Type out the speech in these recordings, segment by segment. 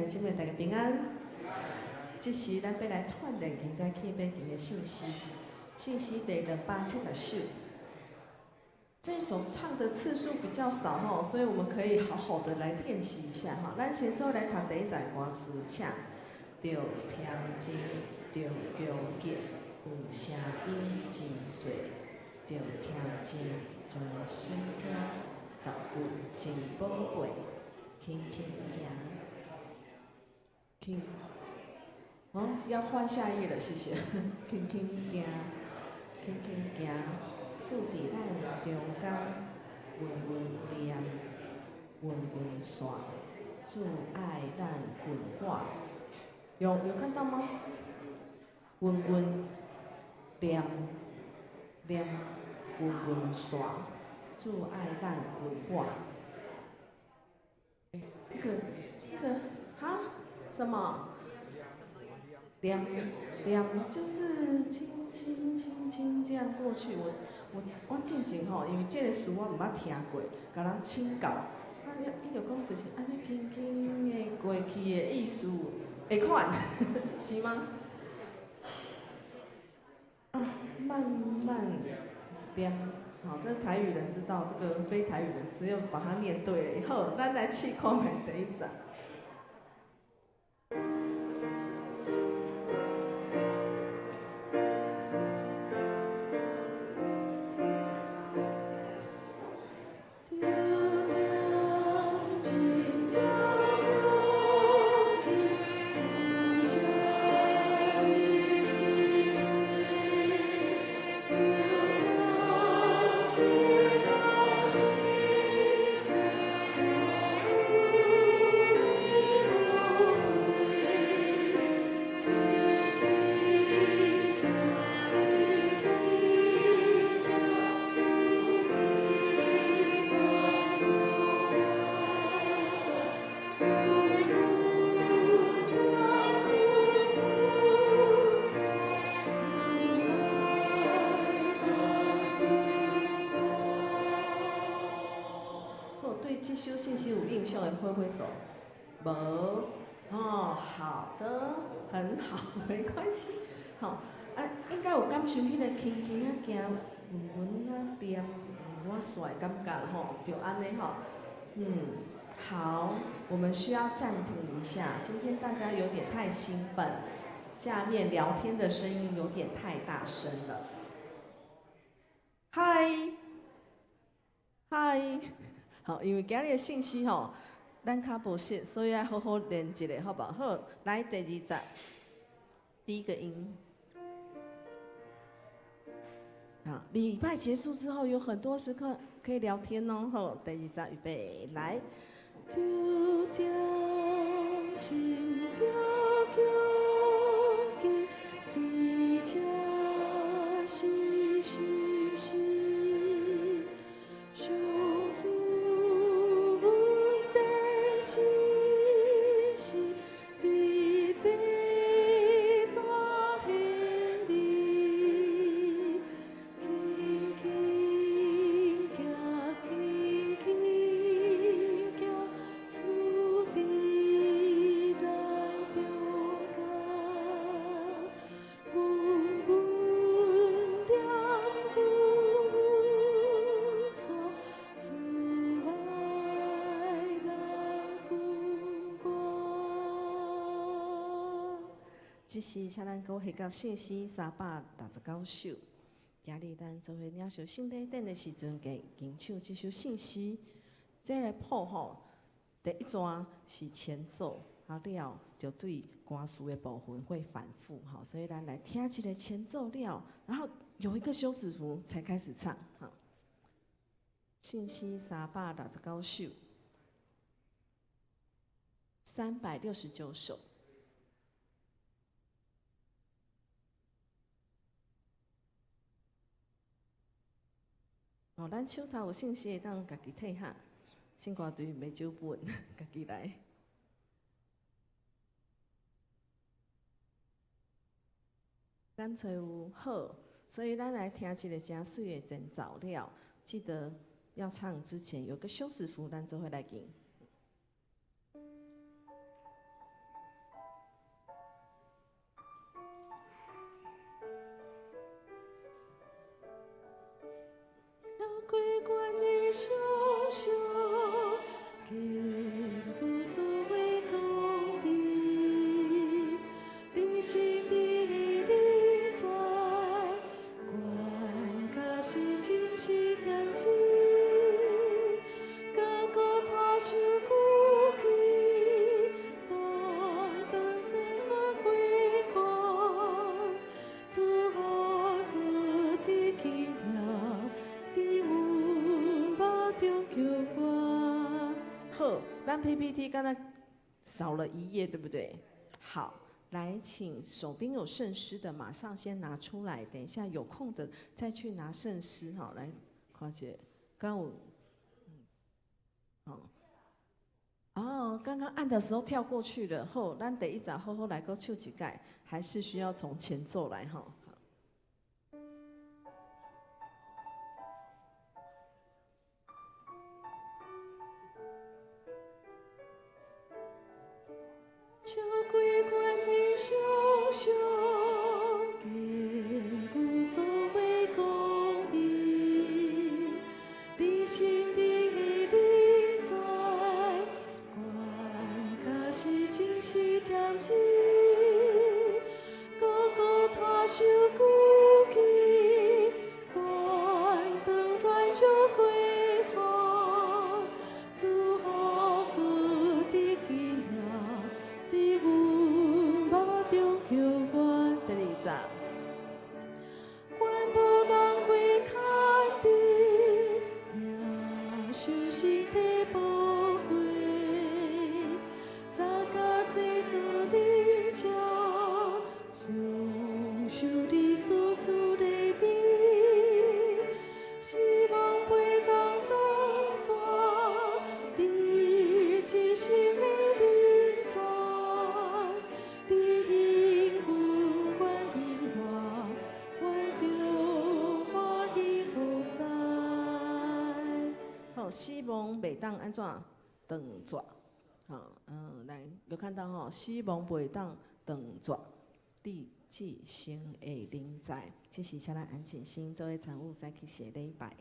姊妹大家平安。这时咱要来串联现在起背经的信息，信息第270首。这首唱的次数比较少吼，所以我们可以好好的来练习一下哈。咱先做来读第一在歌词，请着听真，着叫吉，有声音真碎，着听真，专心听，道具真宝贵，轻轻行，轻。哦，要换下一页了，谢谢。轻轻行，轻轻行。住伫咱中间，稳稳念，稳稳线，主爱咱滚挂。有看到吗？稳稳念，念，稳稳线，主爱咱滚挂。那个哈？什么？念就是轻轻轻轻这样过去。我进前吼，因为这个词我毋捌听过，甲人请教，伊就讲就是安尼轻轻的过去的意思，会款是吗？啊，慢慢念，好，这台语人知道，这个非台语人只有把它念对了以后，咱来试看觅第一集。这首信息有印象的挥挥手，无哦，好的，很好，没关系，好应该有感受迄个轻轻啊行，稳稳啊念，我帅感觉吼，就安尼吼，好，我们需要暂停一下，今天大家有点太兴奋，下面聊天的声音有点太大声了，嗨。好，因为今日的信息吼，咱较无熟，所以要好好练一下，好不好？好，来第2集，第一个音。好，礼拜结束之后有很多时刻可以聊天哦。好，第2集预备，来。丢掉情丢丢给地家西西西，手足。是对这大行李，轻轻行，轻轻行，厝伫咱中间，稳稳念，稳稳锁，主爱这是请咱阁下到信息369首。今日咱做伙领受圣礼典的时阵，给吟唱这首信息。这个谱吼，第一段是前奏，了就对歌词的部分会反复，好，所以咱来听一个前奏了，然后有一个休止符才开始唱，好。信息369首，369首。哦，咱手头有信息会当家己摕下，先挂对袂少本，家己来。干脆有好，所以咱来听一个真水的前奏了。记得要唱之前有个休止符，咱做伙来吟。PPT 刚才少了一页，对不对？好，来，请手边有圣诗的，马上先拿出来。等一下有空的再去拿圣诗哈。来，花姐，刚我，刚刚按的时候跳过去了。后，咱得一早好好来个唱几盖，还是需要从前奏来哈。秋归关的熊熊，坚固所谓公理，理性的灵在，关卡是惊喜添记，个个他修故记，但等软弱归还，做好好的奇妙。伫阮目中叫阮，这里站，阮无人会看的，领受身体宝贵，三甲最多啉食，享受你丝丝的美，希望袂当当作你一生的灵在。希望袂当安怎断绝，来，有看到吼，希望袂当断绝，你至生的灵在。这时，请咱安静心，做位参悟，再去写礼拜。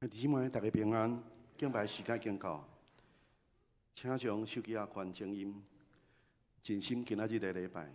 弟兄们，大家平安。敬拜时间已经到，请将手机关静音，静心今仔日的礼拜。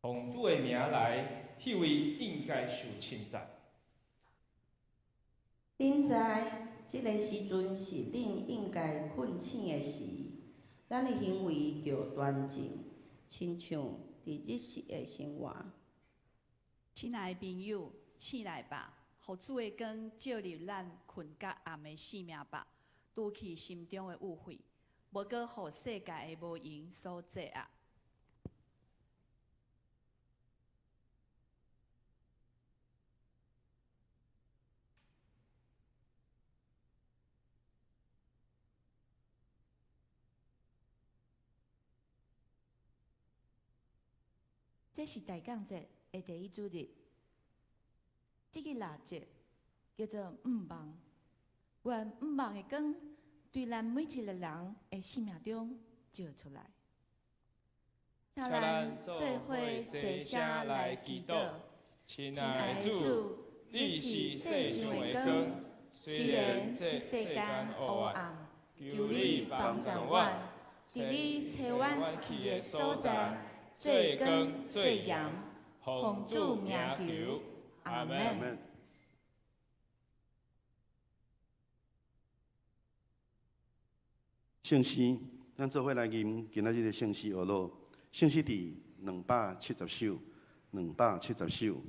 奉主的名来，迄位应该受称赞。恁知，即个时阵是恁应该困醒的时，咱的行为着端正，亲像伫日时的生活。亲爱的朋友，醒来吧！互主的光照入咱困甲暗的性命吧，除去心中的污秽，无搁互世界的无形所制压。这是大港节的第一主日，这个腊节叫做毋忘。愿毋忘的光对咱每一个人的生命中照出来。请咱做伙坐声来祈祷。亲亲爱的主，爱的主，你你是是世世上的上的光光，，虽虽然这然这世世间间黑暗，黑暗，求求你你帮助帮助我，我，在伫你你找找阮阮去的去的所所在在，做做光光做盐做盐，，奉奉主名主名求求，阿阿门。阿门。门。圣诗，咱做伙来吟今仔日的圣诗学录。圣诗第270首，270首，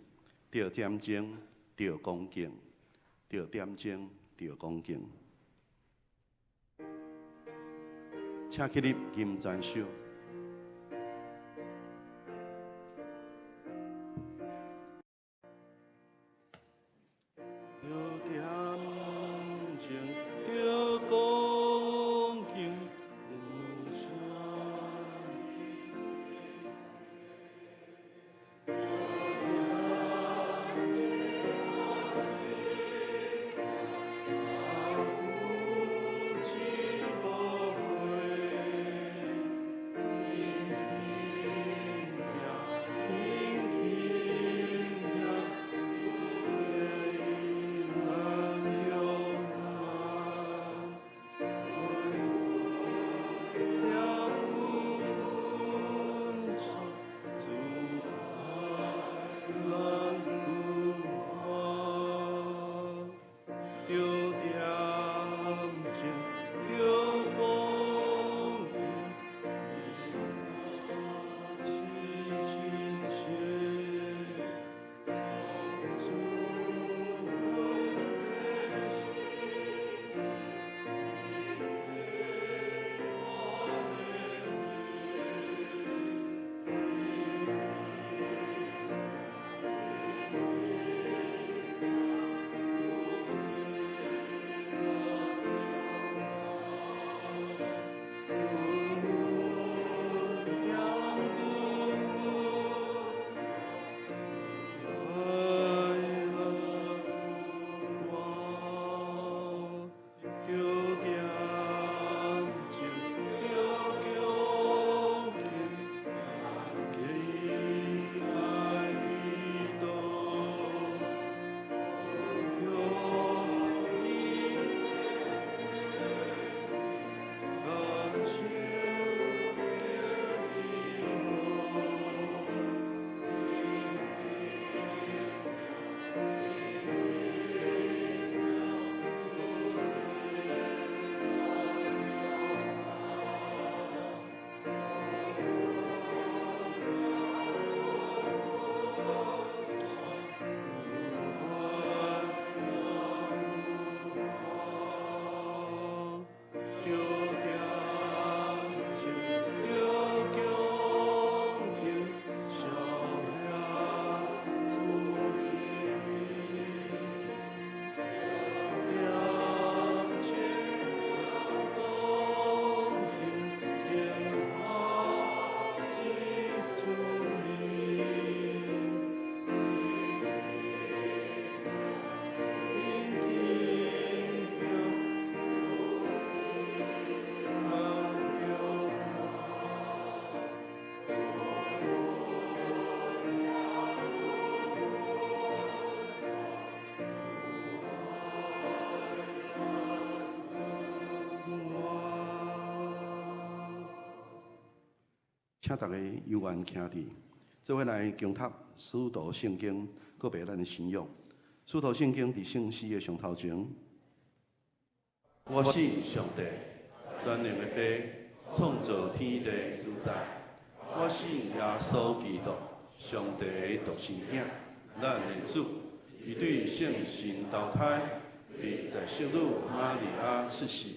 着点睛，着恭敬，着点睛，着恭敬。请起立吟全首。着点睛，着恭敬，无声。请大家有缘徛伫，做伙来共读《使徒圣经》，告别咱的信仰。《使徒圣经》伫圣诗的上头前，我信上帝，全能的父，创造天地的主宰。我信耶稣基督，上帝的独生子，咱的主，伊对圣神投胎，并在圣女玛利亚出世，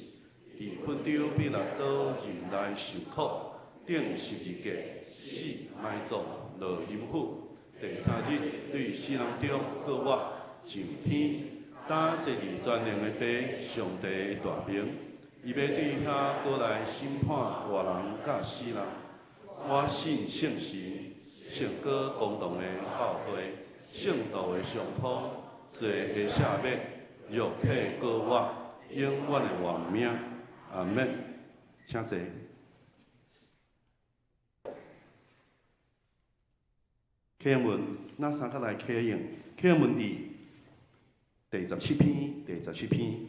伫昆州比拉多人来受苦。顶十字架，死埋葬，落阴府。第3日，对死人中搁活，上天，打坐伫全能的父上帝的大名，伊要对遐过来审判活人甲死人。我信圣神，圣果公堂的教会，圣道的上通，罪的赦免，肉体搁活，永远的活命。阿门。请坐。课文那三角来启用，课文第17篇，第17篇，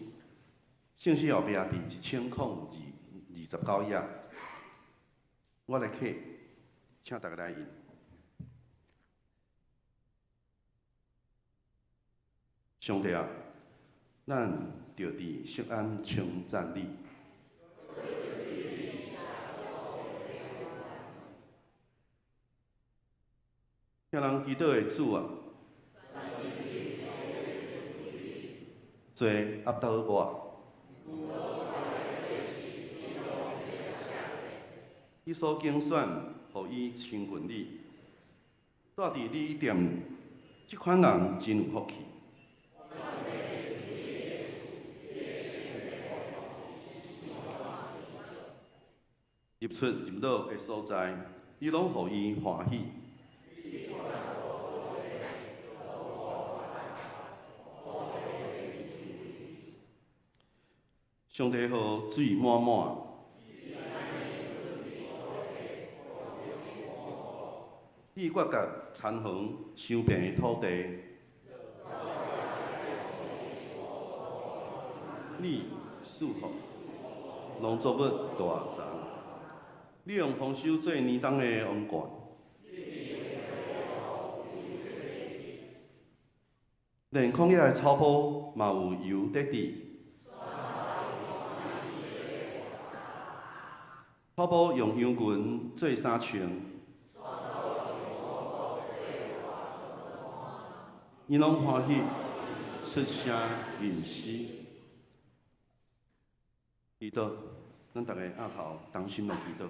姓氏后壁第1029页，我来刻，请大家来印。上帝啊，咱着伫锡安称赞你。向人祈祷的主啊，罪压倒我。你所拣选，互伊亲近你，住伫你店，即款人真有福气。入出入倒的所在，你拢互伊欢喜。上帝好水满满，你越甲残垣伤病的土地，你赐福农作物大长，你用丰收做年冬的王冠，连旷野的草坡嘛有油得滴。草坡用羊群做衫穿，伊拢欢喜出声吟诗。祈祷，咱大家压头同心来祈祷。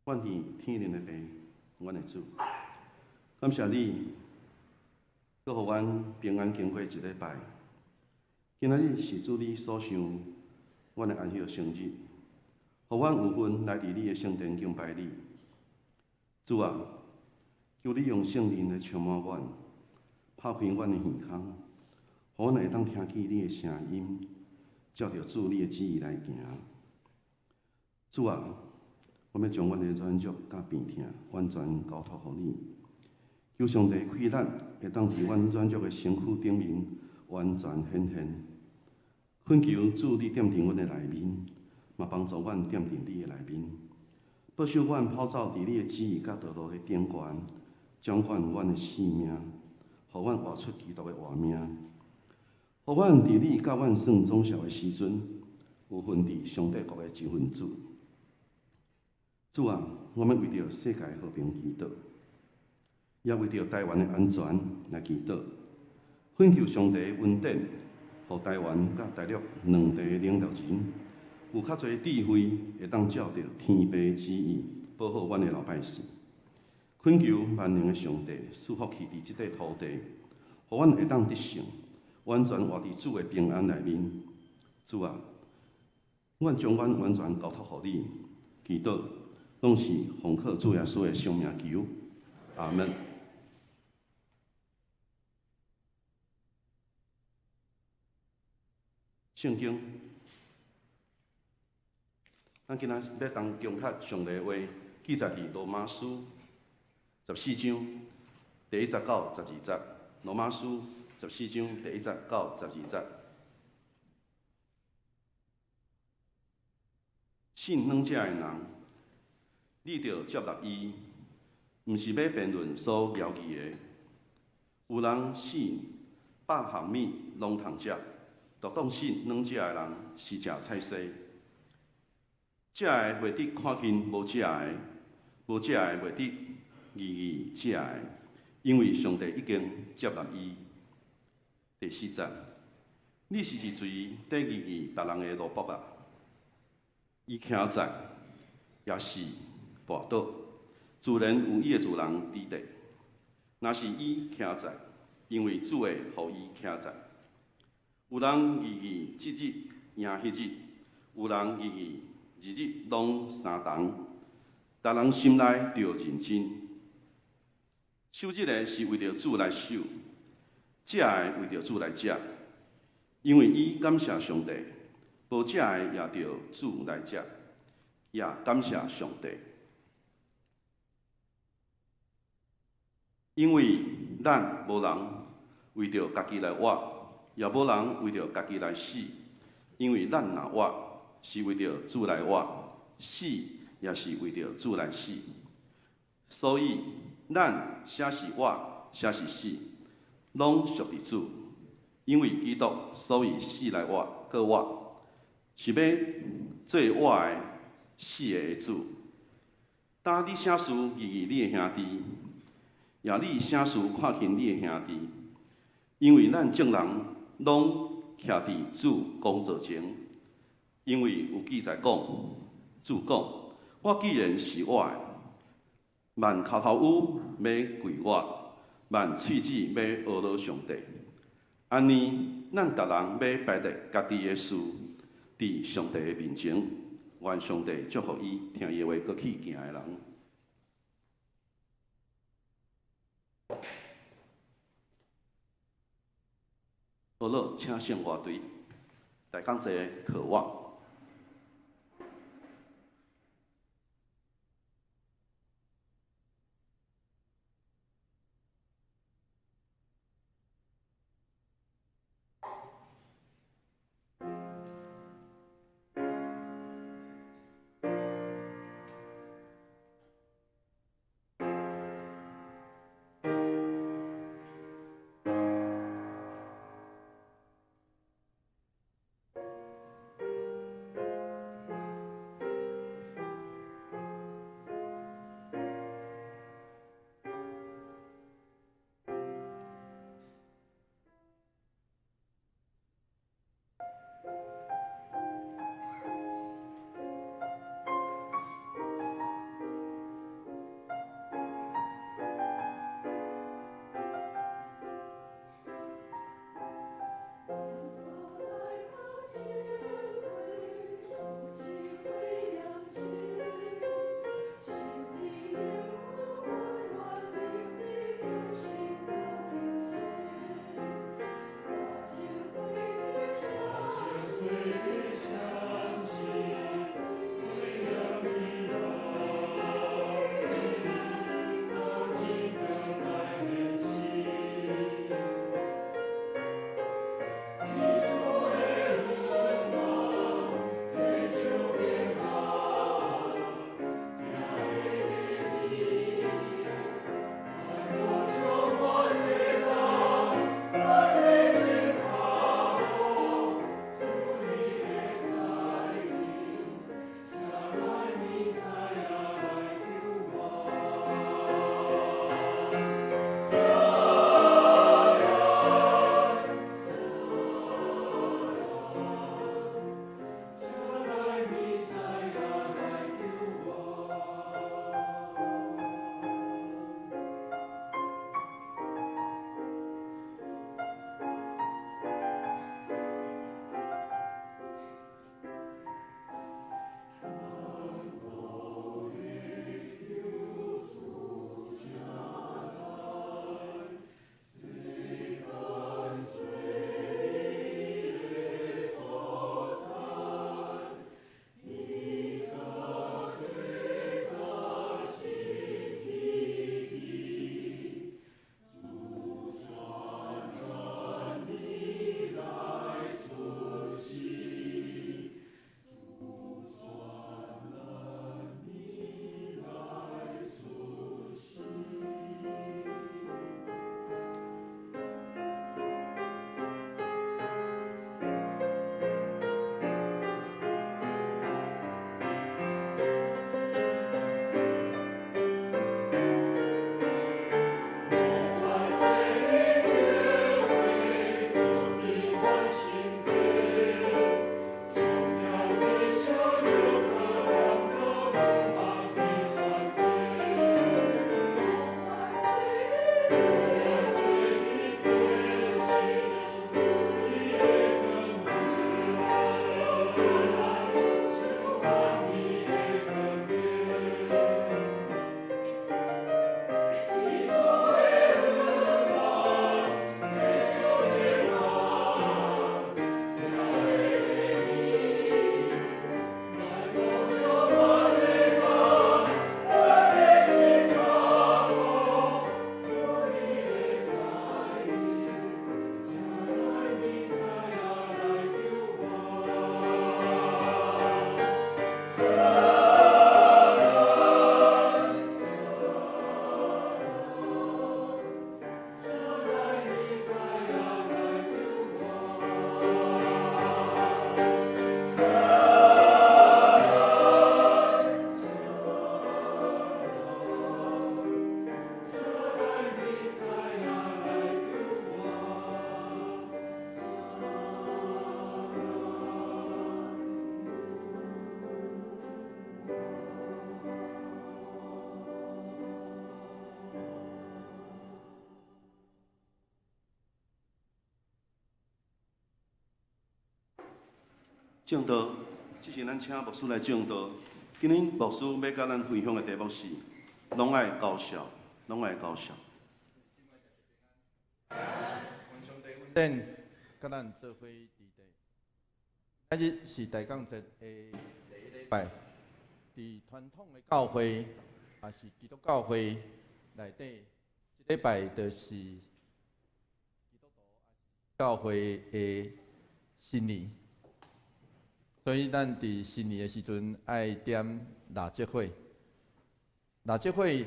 愿意天灵的爸，阮的主，感谢你。搁互阮平安经过一礼拜，今仔日是主你所想，阮的安息生日，互阮有份来伫你的圣殿敬拜你。主啊，求你用圣灵来充满阮，拍开阮的耳孔，互阮会当听见你的声音，照着主你的旨意来行。主啊，我要将阮的软弱甲病痛完全交托互你。求上帝开咱，会当伫阮软弱的身躯顶面完全显现。恳求主你踮伫阮的内面，嘛帮助阮踮伫你的内面，保守阮跑走伫你的旨意甲道路的顶悬，掌管阮的性命，互阮活出基督的活命，互阮伫你甲阮算总效的时阵，有份伫上帝国的一份子。主啊，我们为着世界和平祈祷。也为着台湾的安全来祈祷，恳求上帝恩典，互台湾甲大陆两地领导人有较侪智慧，会当照着天父的旨意，保护阮的老百姓。恳求万能的上帝赐福气伫即块土地，互阮会当得胜，完全活伫主的平安内面。主啊，阮将阮完全交托互你，祈祷拢是奉靠主耶稣的圣名求，阿门。圣经，咱今仔要当攻克上帝话，记载伫罗马书14章第1节到12节。罗马书14章第1节到12节。信两者的人，你着接纳伊，毋是要辩论所了义的。有人信100项米拢通食。独当信两者的人是食菜色，食的袂得看见无食的，无食的袂得义食的，因为上帝已经接纳伊。第4节，你是一随得义别人的奴仆啊！伊徛在，也是跋倒，自然有伊的主人伫地。若是伊徛在，因为主会互伊徛在。有人日即日赢迄日，有人日拢相同。逐人心内着认真。守日个是为着主来守，食个为着主来食，因为伊感谢上帝，无食的也着主来食，也感谢上帝。因为咱无人为着家己来活，也无人为着家己来死。因为咱若活，是为着主来活；死也是为着主来死。所以，咱写是活，写是死，拢属于主。因为基督所以死来活，搁活，是要做活的、死的主。当你写书疑疑你的兄弟，也你写书看轻你的兄弟，因为咱众人拢徛伫主工作前。因为有记载讲，主讲：我既然是我的，万口头语要跪我，万喙齿要学罗上帝。安尼，咱逐人要摆脱家己的事，伫上帝的面前，愿上帝祝福伊听伊的话，搁去行的人。学罗，请上乐队，大讲者渴望。正道，这是咱请牧师来正道。今日牧师要甲咱分享的题目是：拢爱高效，拢爱高效。等，甲咱做伙伫地。今日是大降节的第一礼拜，伫传统的教会，也是基督教会内底，这礼拜就是基督徒教会的新年。所以咱伫新年的时阵爱点蜡烛火。蜡烛火也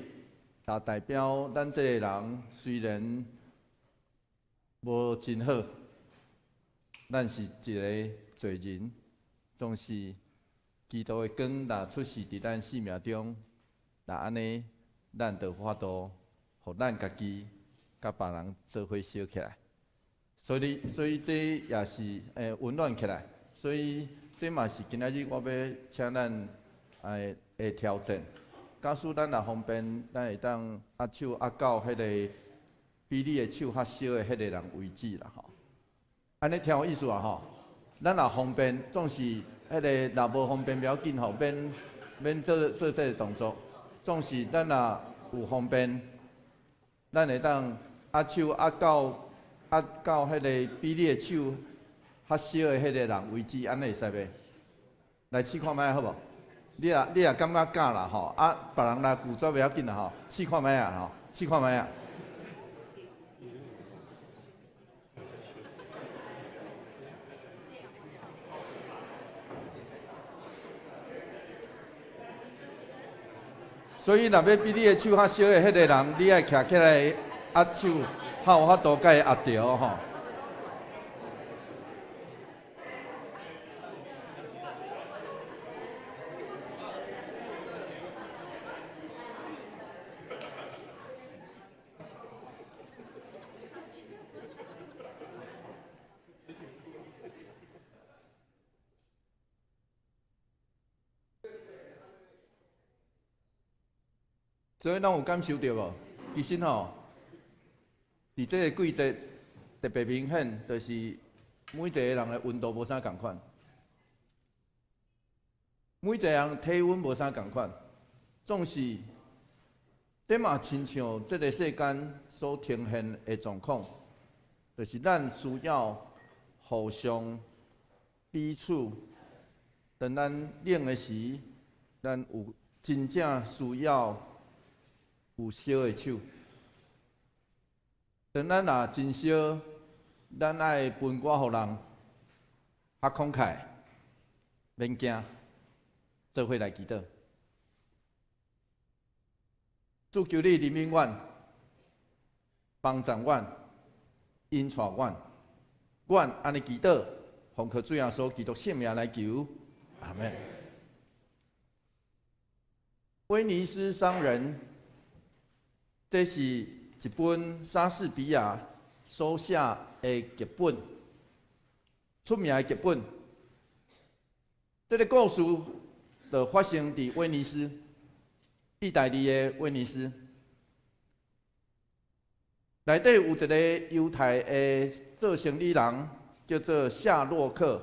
代表咱这个人虽然无真好，咱是一个罪人，总是基督的光若出世伫咱生命中，若安尼，咱就法度，互咱家己甲别人做伙烧起来。所以这也是温暖起来。所以这嘛是今仔日我要请咱的挑战。假使咱若方便，咱会当握手握到迄个比你的手较小的迄个人为止啦吼。安尼听有意思啊吼。咱若方便，总是迄个若无方便不要紧吼，免做这个动作。总是咱若有方便，咱会当握手握到迄个比你的手较小的迄个人为止，安尼会使袂？来试看卖好无？你也感觉敢啦吼，别人若拒绝袂要紧啦吼，试看卖啊吼，试看卖啊。所以，若要比你的手较小的迄个人，你爱徛起来握手，较有法度甲伊握着吼。所以，咱有感受到无？其实吼，伫这个季节特别明显，就是每一个人的温度无啥共款，每一个人体温无啥共款，总是这嘛亲像这个世间所呈现的状况，就是咱需要互相彼此，当咱冷的时，咱有真正需要。有烧的手，当咱若真烧，咱爱分割互人，较慷慨，免惊，做伙来祈祷。主求你怜悯阮，帮助阮，引带阮，阮安尼祈祷，奉靠主耶稣基督圣名来求，阿门。威尼斯商人。这是一本莎士比亚所写的剧本，出名的剧本。这个故事就发生在威尼斯，意大利的威尼斯。内底有一个犹太的做生意人，叫做夏洛克，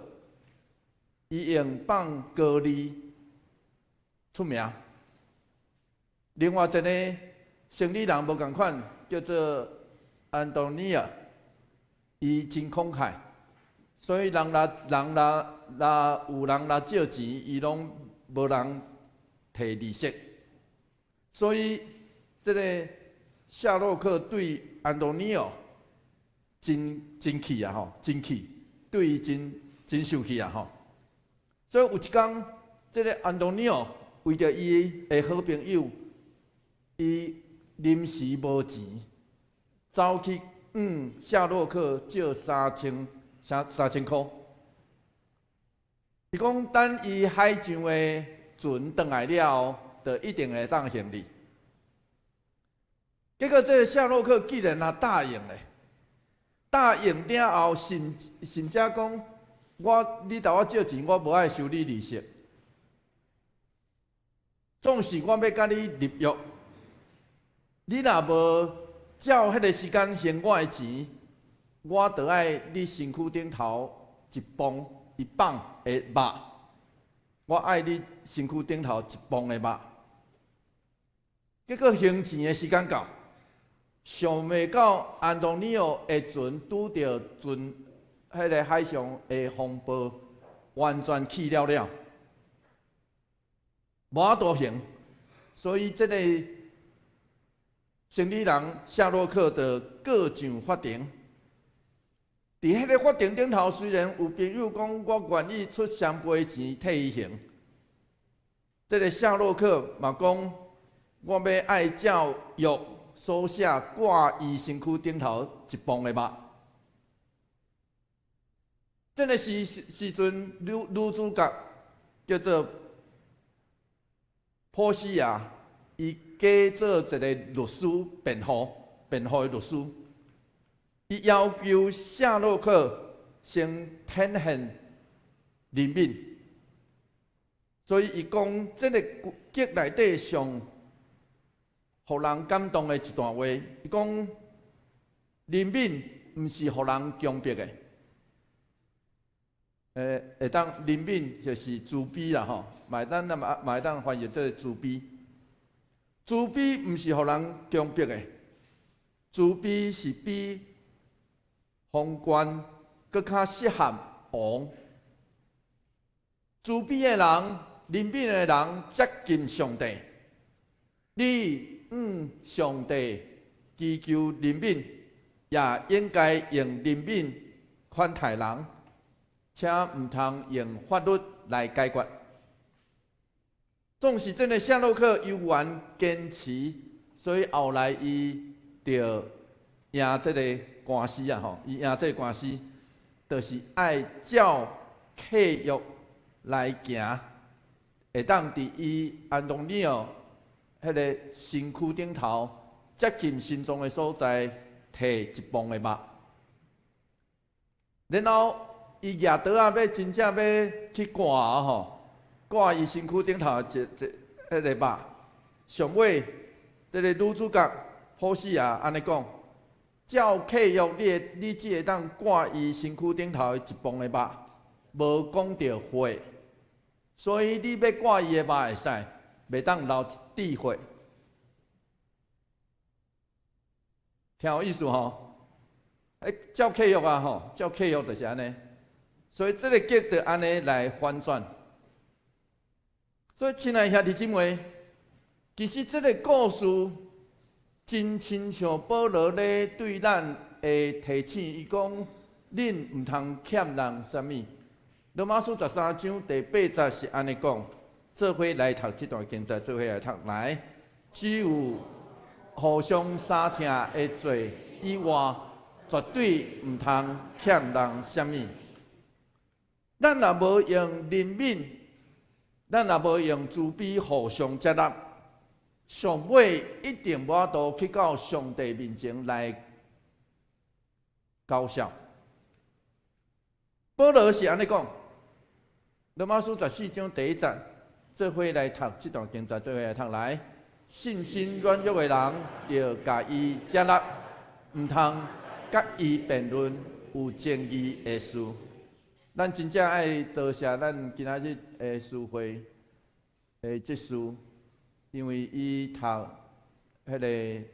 伊用放高利出名。另外一个。生理人无共款，叫做安东尼尔，伊真慷慨，所以人若有人来借钱，伊拢无人摕利息。所以这个夏洛克对安东尼尔真气啊吼，真气，对伊真生气啊吼。所以有一天，这个安东尼尔为着伊的好朋友，伊临时无钱，走去夏洛克借3000块。伊讲等伊海上的船回来了，就一定会当还你。结果这个夏洛克既然答应咧，答应了后，甚至讲你甲我借钱，我无爱收你利息，总是我要甲你立约。你若无照迄个时间还我的钱，我就爱你身躯顶头一磅伊放的肉，我爱你身躯顶头一磅的肉。结果行钱的时间到，想未到安东尼奥的船拄着迄个海上的风暴，完全去了，无法度行。所以这个生理人夏洛克的告上法庭。伫迄个法庭顶头，虽然有朋友讲我愿意出双倍钱替伊行，这个夏洛克嘛讲，我要爱照约所写挂伊身躯顶头一磅的肉。这个时阵，女主角叫做波西亚，伊假做一个律师辩护的律师。伊要求夏洛克先天现怜悯，所以伊讲这个剧内底上互人感动的一段话，伊讲怜悯毋是互人强迫的，会当怜悯就是慈悲啦吼，嘛会当翻译做慈悲。慈悲毋是互人强迫的，慈悲是比宏观更较适合王。慈悲的人、怜悯的人接近上帝。你上帝祈求怜悯，也应该用怜悯款待人，且毋通用法律来解决。纵使真的夏洛克犹原坚持，所以后来伊就赢这个官司啊！吼，伊赢这个官司，就是爱照契约来行，会当伫伊安东尼奥迄个身躯顶头接近心脏的所在，摕一磅的肉，然后伊举刀啊，要真正要去割啊！吼。挂伊身躯顶头迄个肉，上尾这个女主角波西亚安尼讲，照契约你只会当挂伊身躯顶头一磅的肉，无讲到血，所以你要挂伊的肉会使，袂当留一滴血，听有意思吼？照契约啊吼，照契约就是安尼，所以这个剧就安尼来反转。所以，亲爱的兄弟姊妹，其实这个故事真亲像保罗咧对咱会提醒，伊讲：恁毋通欠人啥物。罗马书13章第8节是安尼讲。做伙来读这段经节，做伙来读来。只有互相相听的罪以外，绝对毋通欠人啥物。咱若无用怜悯，咱若无用慈悲互相接纳，上尾一定无法度去到上帝面前来交涉。保罗是安尼讲，罗马书14章第1节，做伙来读这段经节，做伙来读来。信心软弱的人，要甲伊接纳，毋通甲伊辩论有争议的事。咱真正爱多谢咱今仔日的师会的执事，因为伊读迄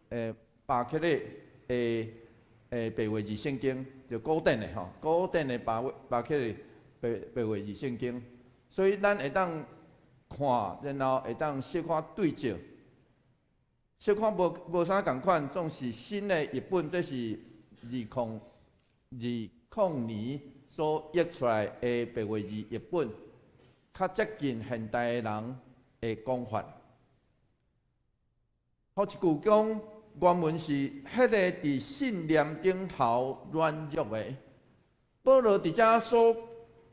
个巴克利的白话字圣经，就古典的吼，古典的巴克利白话字圣经，所以咱会当看，然后会当小可对照，小可无啥共款，总是新的译本，这是2020年所译出来的白话字译本，较接近现代的人的讲法。好一句讲，原文是迄个伫信念顶头软弱的。保罗伫遮所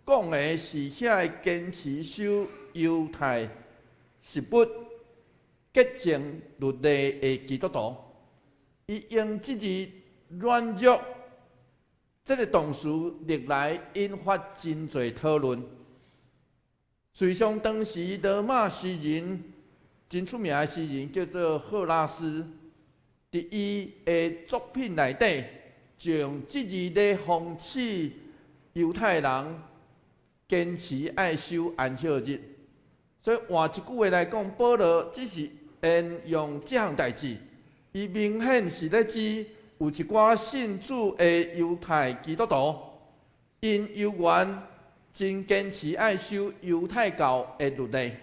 讲的是遐个坚持守犹太实物、洁净律例的基督徒，伊用这字软弱这个动词历来引发真侪讨论。随上当时罗马诗人真出名的诗人叫做赫拉斯，伫伊的作品内底，将这字咧讽刺犹太人坚持爱守安息日。所以换一句话来讲，保罗只是用这项代志，伊明显是咧指有一寡信主的犹太基督徒，因犹原真坚持爱守犹太教的律例。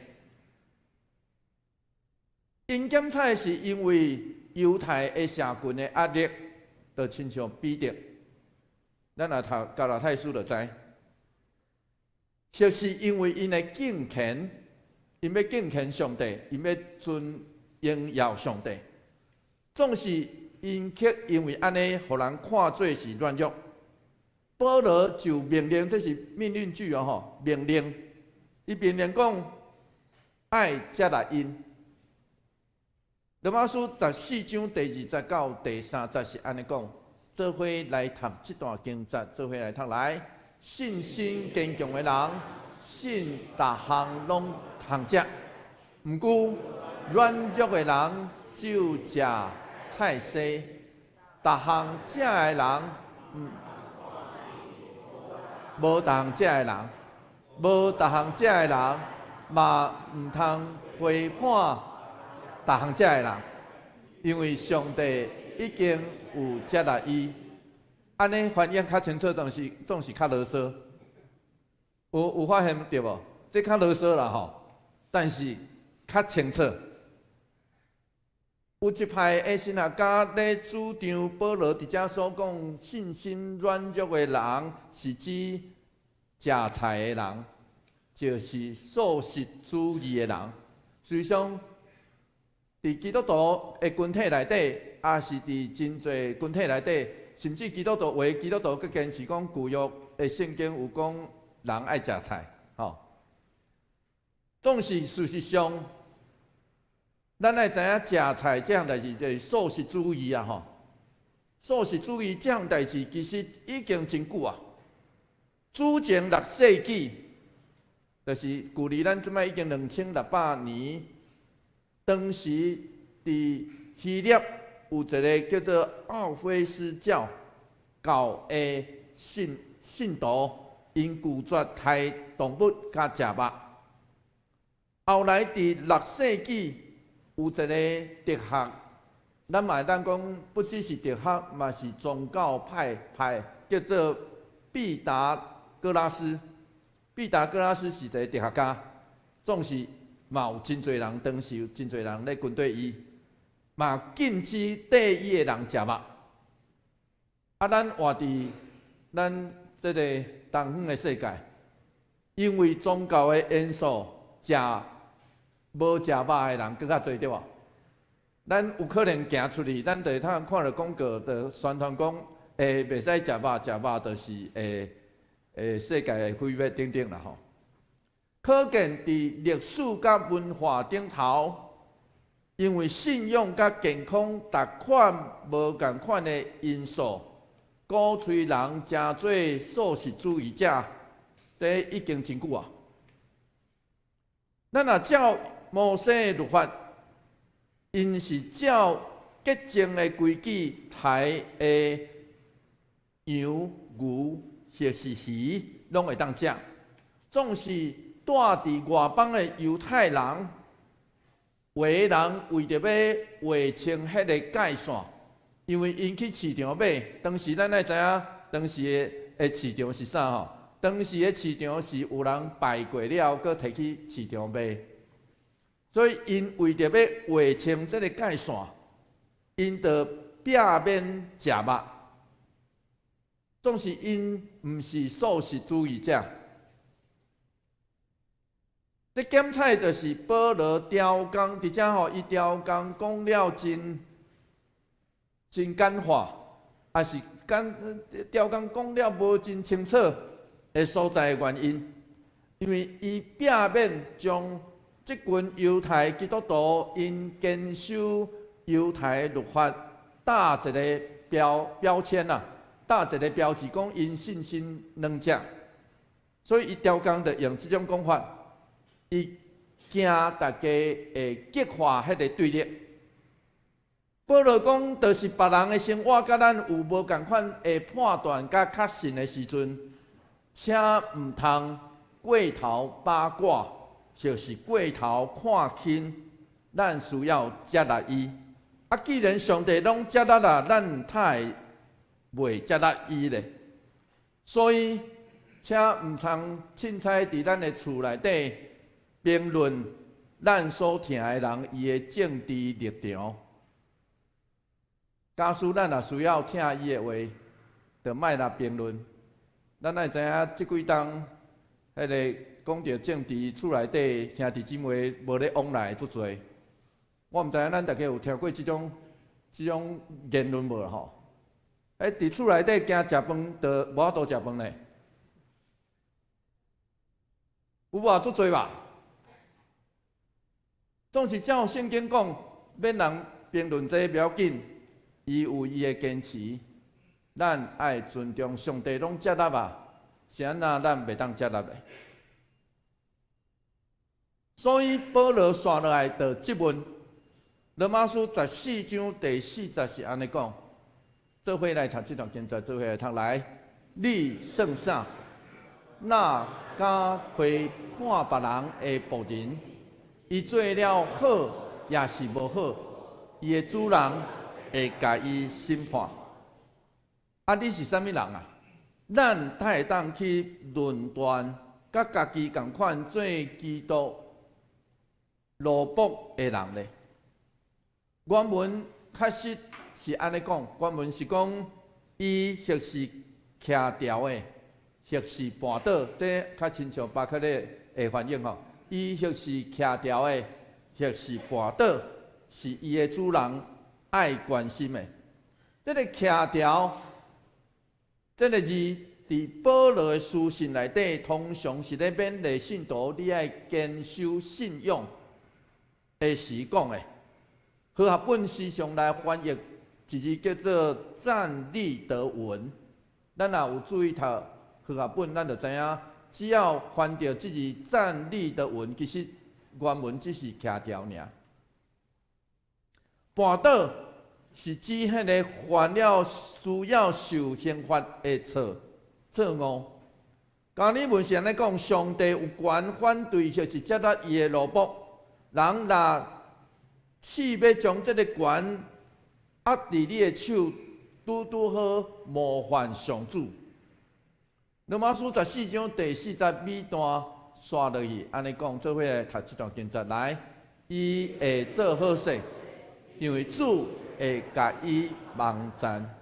因检采是因为犹太的社群的压力，就亲像彼得，咱若读加拉太书就知，就是因为因的敬虔，因要敬虔上帝，因要尊荣耀上帝，总是因却因为安尼，互人看做是软弱。保罗就命令，这是命令句哦吼，命令，伊命令讲爱才来因。罗马书14章第20到第30是安尼讲，做伙来读这段经节，做伙来读来。信心坚强的人，信逐项拢通食；毋过软弱的人，就食菜色。逐项食的人，无逐项食的人，无逐项食的人，嘛毋通批判逐项食的人，因为上帝已经有接纳伊。安尼翻译较清楚，总是较啰嗦。有发现对无？这较啰嗦啦吼，但是较清楚。有一派的神学家咧主张，保罗伫遮所讲信心软弱的人，是指食菜的人，就是素食主义的人。实际上，伫基督徒的群体内底，也是伫真侪群体内底，甚至基督徒为基督徒，佮坚持讲旧约的圣经有讲人爱食菜，吼。总是事实上，咱爱知影食菜这项代志，就是素食主义啊，吼。素食主义这项代志其实已经真久啊，主前6世纪，就是距离咱即摆已经2600年。当时伫希腊有一个叫做奥菲斯教的信徒，因拒绝杀动物甲食肉。后来伫6世纪有一个哲学，咱嘛当讲不只是哲学，嘛是宗教派，叫做毕达哥拉斯。毕达哥拉斯是一个哲学家，总是。嘛有真侪人，当时有真侪人咧军队伊，嘛禁止对伊的人食肉。啊，咱活伫咱这个东方的世界，因为宗教的因素，无食肉的人更较侪，对无？咱有可能行出去，咱就看到广告，就宣传讲，袂使食肉，食肉就是世界的毁灭等等啦吼。可见伫历史甲文化顶头，因为信仰甲健康逐款无共款的因素，鼓吹人诚做素食主义者，这已经真久啊。咱若照摩西的律法，因是照洁净的规矩，杀的羊、牛或是鱼，拢会当食，总是。住伫外邦的犹太人，有的人为着要划清迄个界线，因为因去市场买，当时咱爱知影，当时的市场是啥吼？当时的市场是有人拜过了，搁摕去市场卖，所以因为着要划清这个界线，因着避免食肉，总是因毋是素食主义者。这检采就是保罗雕工，伫遮吼，伊雕工讲了真简化，也是雕工讲了无真清楚的所在的原因，因为伊避免将即群犹太基督徒因坚守犹太律法打一个标签啊，打一个标志，讲因信心软弱，所以伊雕工就用即种讲法。伊惊大家会激化迄个对立。保罗讲，就是别人的生活甲咱有无共款的判断甲确信的时阵，请毋通过头八卦，就是过头看轻，咱需要接纳伊。啊，既然上帝拢接纳啦，咱他会袂接纳伊咧？所以，请毋通凊彩伫咱的厝内底评论咱所听的人伊的政治立场。假使咱也需要听伊的话，就莫来评论。咱爱知影即几冬，迄个讲到政治厝内底兄弟姊妹无咧往来足侪。我毋知影咱大家有听过即种言论无吼？伫厝内底惊食饭，就无法度食饭咧。有无足侪吧？总是照圣经讲，免人评论这不要紧，伊有伊的坚持。咱爱尊重上帝拢接纳啊，是安那咱袂当接纳的。所以保罗刷落来的即文，罗马书14章第40是安尼讲。做伙来读这段经节，做伙来读来。你算啥？那敢批判别人的仆人，伊做了好也是无好，伊的主人会甲伊审判。啊，你是啥物人啊？咱才会当去论断，甲家己共款做基督奴仆的人咧。原文确实是安尼讲，原文是讲伊或是徛条的，或是绊倒，这较亲像巴克勒的翻译吼。伊或是徛条的，或是绊倒，是伊的主人爱关心的。这个徛条。这个字伫保罗的书信内底，通常是咧勉励信徒你爱坚守信仰的时讲的。和合本时常来翻译一字叫做“站立得稳”。咱若有注意读和合本，咱就知影，只要翻到这字“站立得稳”，其实原文只是徛条尔。绊倒是指迄个犯了需要受刑罚的错误。今日文是安尼讲，上帝有权反对或是接纳伊的奴仆，人若试要将这个权压伫你的手，拄好冒犯上主。罗马书14章第40段刷落去，安尼讲，做伙来读这段经节来，伊会做好势，因为主会甲伊帮赞，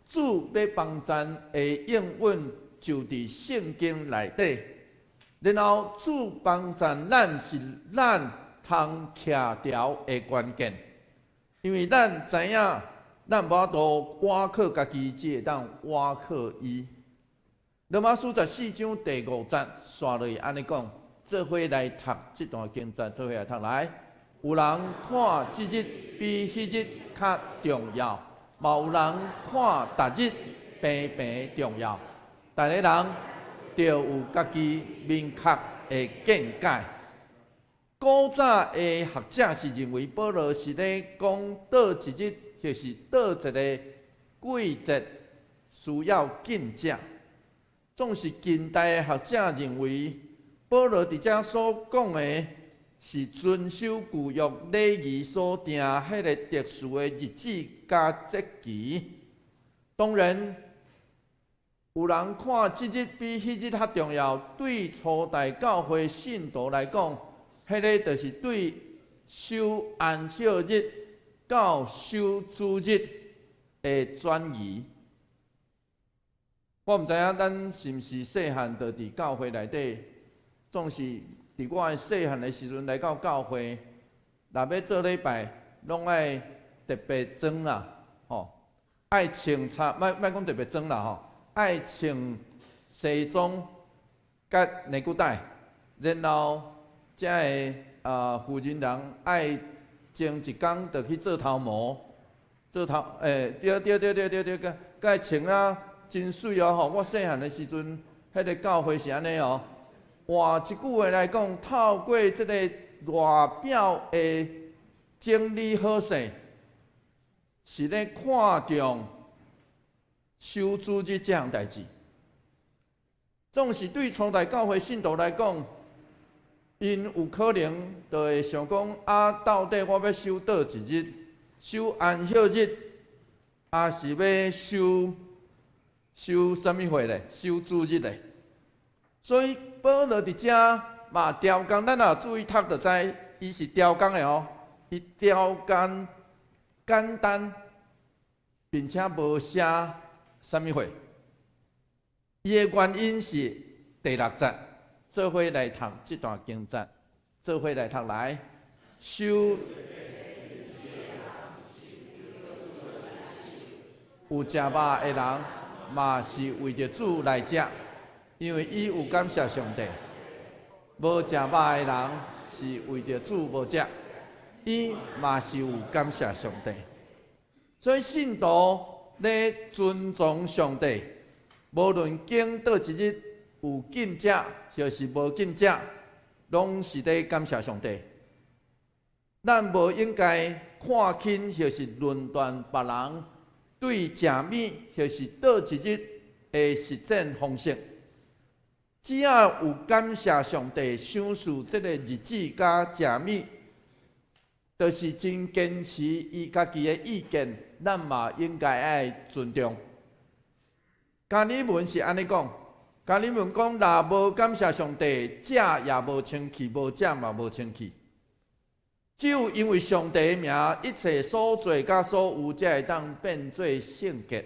主要帮赞的应允就伫圣经内底。然后主帮赞咱是咱通徛条的关键，因为咱知影，咱无法度倚靠家己，只会当倚靠伊。罗马书14章第5节刷落去安尼讲，做伙来读这段经节，做伙来读来。有人看即日比迄日较重要，嘛有人看逐日平平重要。逐个人着有家己明确的见解。古早的学者是认为保罗是咧讲倒一日，或是倒一个季节需要禁食。总是近代的学者认为，保罗伫遮所讲的是遵守旧约礼仪所定迄个特殊的日子甲节期。当然，有人看即日比迄日较重要。对初代教会信徒来讲，迄个就是对守安息日到守主日的转移。我毋知影咱是毋是细汉就伫教会内底，总是伫我的细汉的时阵来到教会，若要做礼拜，拢爱特别装啦，吼，爱穿插，莫讲特别装啦，吼，爱穿西装甲内裤带，然后遮个负责人爱前一工就去做头毛，对，甲穿啊。真水哦！吼，我细汉的时阵，迄个教会是安尼哦。换一句话来讲，透过即个外表的整理好势，是咧看重守主日这项代志。总是对初代教会信徒来讲，因有可能就会想讲啊，到底我要守倒一日？守安息日，还是要守什么会咧？守主日咧？所以保罗伫遮嘛调工，咱若注意读就知，伊是调工的哦。伊调工简单，并且无写什么会。伊的原因是第6节，做伙来读这段经节，做伙来读来守。有食肉的人，嘛是为着主来食，因为伊有感谢上帝；无食肉的人，是为着主无食，伊嘛是有感谢上帝。所以信徒咧尊重上帝，无论经倒一日有禁食，或是无禁食，拢是咧感谢上帝。咱无应该看轻或是论断别人。对食物或是倒一日的实践方式，只要有感谢上帝赏赐这个日子甲食物，就是真坚持伊家己的意见，咱嘛应该爱尊重。加尔文是安尼讲，加尔文讲，若无感谢上帝，食也无清气，无食嘛无清气。只有因为上帝的名，一切所做甲所有，才会当变做圣洁。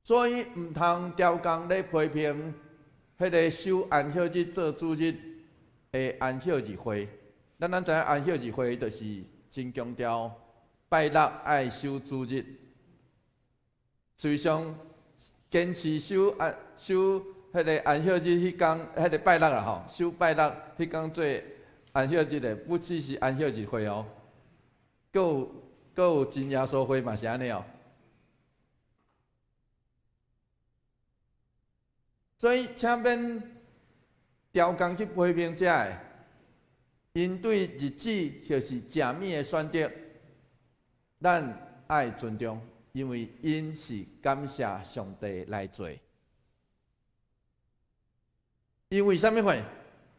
所以毋通调工咧批评迄个守安息日做主日的安息日会。咱知影安息日会就是真强调拜六爱守主日，实际上坚持守迄个安息日迄天，迄个拜六啦吼，守拜六迄天做。安息日的不只是安息日会哦，佫有真耶稣会嘛是安尼哦。所以请免调工去批评这个，因对日子或是食物的选择，咱爱尊重，因为因是感谢上帝来做。因为什么会？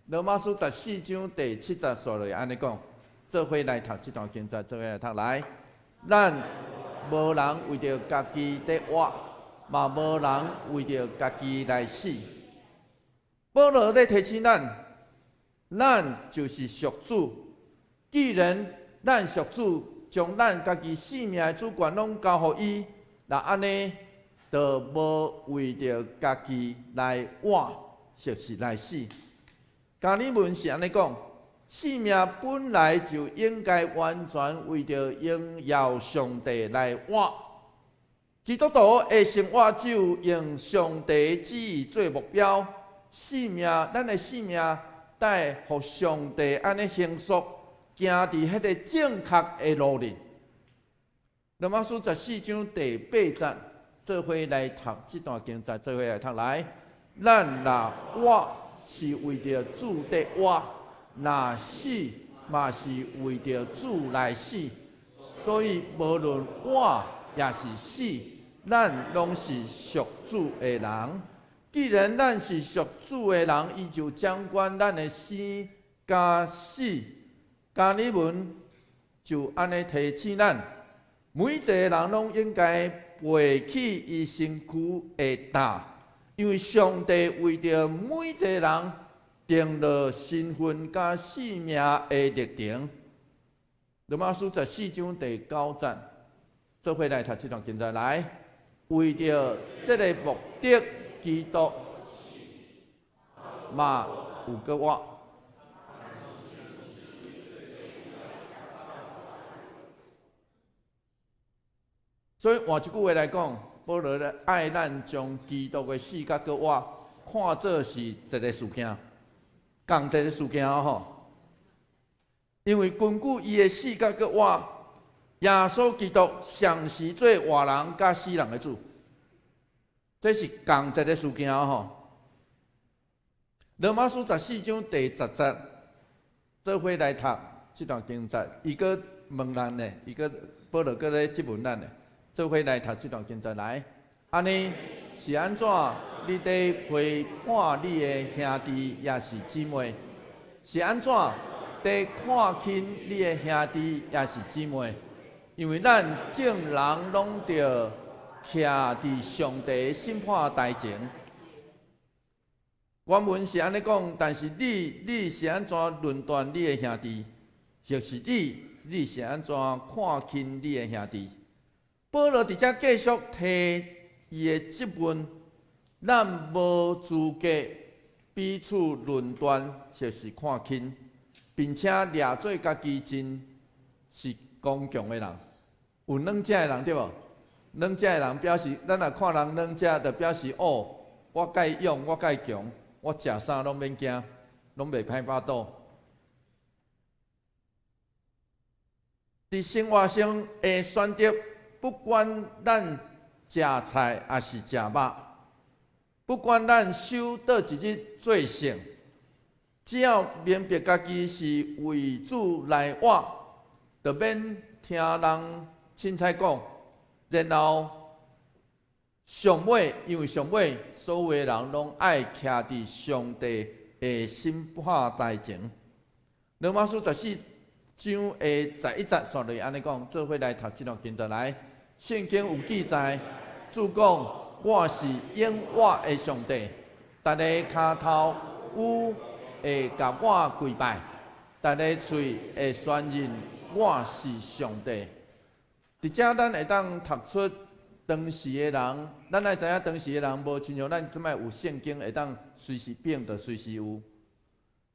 罗马书14章第7节说落安尼讲，做伙来读这段经节，做伙来读来。咱无人为着家己在活，嘛无人为着家己来死。保罗咧提醒咱就是属主。既然咱属主，将咱家己性命的主权拢交互伊，那安尼就无为着家己来活，或是来死。加尔文是安尼讲，性命本来就应该完全为着荣耀上帝来活。基督徒的生活只有用上帝旨意做目标，咱的性命带互上帝安尼形塑，行伫迄个正确的路里。罗马书14章第8节，做伙来读这段经节，做伙来读来，咱若活。是为着主的活，若死嘛是为着主来死。所以无论活也是死，咱拢是属主的人。既然咱是属主的人，伊就掌管咱的生甲死。加尔文就安尼提醒咱，每一个人拢应该背起伊身躯的担。因为上帝为着每一个人定了身份甲性命的历程。罗马书14章第9节，做伙来读这段经节来。为着这个目的，基督嘛有个我。所以换一句话来讲。保罗咧爱咱将基督的死甲个活看作是一个事件，共一个事件吼。因为根据伊的死甲个活，耶稣基督上是做活人甲死人的主，这是共一个事件吼。罗马书14章第10节，做伙来读这段经节，伊个问咱呢，伊个保罗个咧质问咱呢。做伙来读这段经节来，安尼是安怎？你在陪伴你的兄弟也是姊妹？是安怎在看轻你的兄弟也是姊妹？因为咱众人拢着徛伫上帝的审判台前。原文是安尼讲，但是你是安怎论断你的兄弟？或是你是安怎看轻你的兄弟？保罗伫遮继续提伊的质问，咱无资格彼此论断，或是看轻，并且掠做家己真是刚强的人。有软者的人对无？软者的人表示，咱若看人软者，就表示哦，我介勇，我介强，我食啥拢免惊，拢袂歹巴肚。伫生活上会选择，不管咱食菜还是食肉，不管咱受倒一日罪性，只要明白家己是为主来活，就免听人凊彩讲，然后上尾，因为上尾所有的人拢爱徛伫上帝的审判台前。罗马书14章的11节说落安尼讲，做伙来读这段经节来。圣经有记载，主讲：我是永活的上帝，逐个骹头有会甲我跪拜，逐个喙会宣认我是上帝。伫遮咱会当读出当时的人，咱爱知影当时的人无亲像咱即摆有圣经会当随时变就随时有，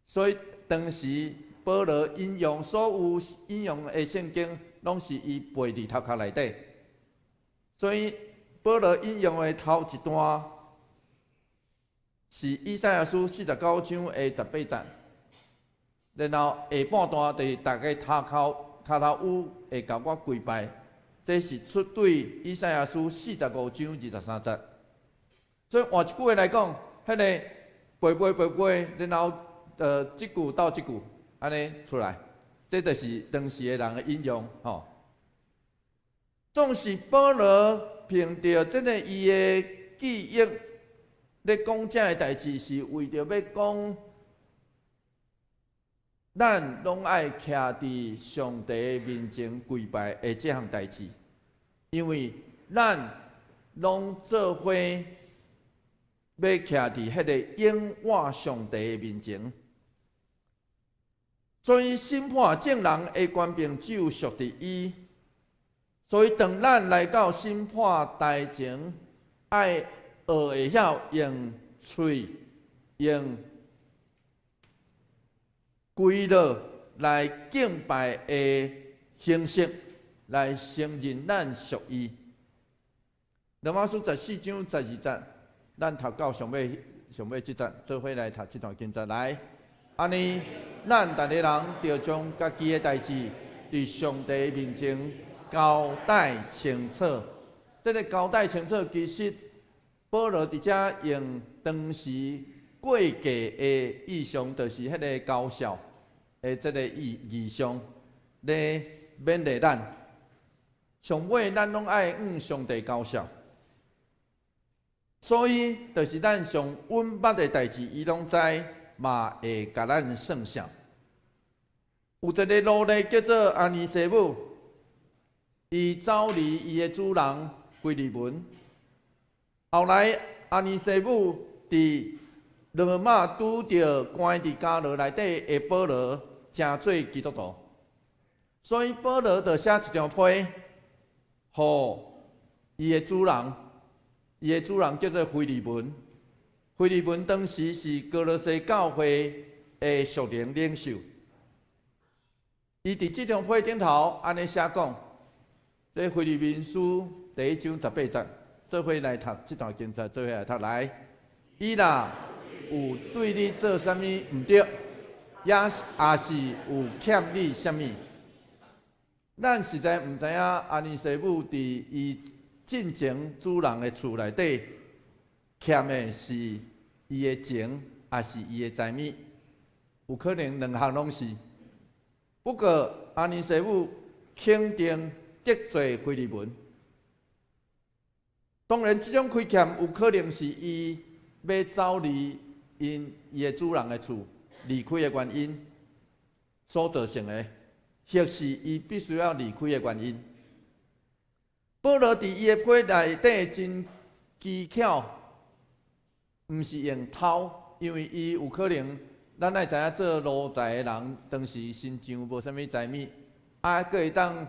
所以当时保罗引用所有引用的圣经，拢是伊背伫头壳内底。所以保罗引用的头一段是以赛亚书49章的18节，然后下半段就是大家骹头有会甲我跪拜，这是出对以赛亚书45章23节。所以换一句话来讲，迄个背，然后一句到一句安尼出来，这就是当时的人的引用吼。总是保罗凭着这个伊的记忆，咧讲这个代志，是为着要讲，咱拢爱徛伫上帝面前跪拜的这项代志，因为咱拢做伙要徛伫迄个永活上帝的面前，所以审判众人的权柄只有属伫伊。所以，当咱来到审判台前，爱学会晓用嘴、用规律来敬拜的形式来承认咱属伊。罗马书14章12节，咱读到上尾这节，做伙来读这段经节来。安尼，咱逐个人着将家己的代志伫上帝面前交代清楚，这个交代清楚，其实保罗伫遮用当时过继的意象，就是迄个高效的这个意象，来勉励咱。上尾咱拢爱上帝高效，所以就是咱上稳捌的代志，伊拢知，嘛会甲咱算啥。有一个奴隶叫做安尼西姆。伊走离伊的主人腓利门，后来阿尼西姆伫罗马拄着关伫监牢内底的保罗，成做基督徒，所以保罗就写一张批，互伊的主人，伊的主人叫做腓利门。腓利门当时是哥罗西教会的属灵领袖，伊伫这张批顶头安尼写讲。这腓立比书第1章18节，做伙来读这段经节，做伙来读来。伊若有对你做啥物毋对，也是有欠你啥物，咱实在毋知影阿尼西姆伫伊进前主人的厝内底欠的是伊的情，还是伊的财物？有可能两项拢是。不过阿尼西姆肯定得罪腓利门，当然，这种亏欠有可能是伊要走离伊的主人的厝离开的原因所造成的，或是伊必须要离开的原因。保罗伫伊的批内底真技巧，毋是用偷，因为伊有可能，咱爱知影做奴才的人，当时身上无啥物财物，啊，佫会当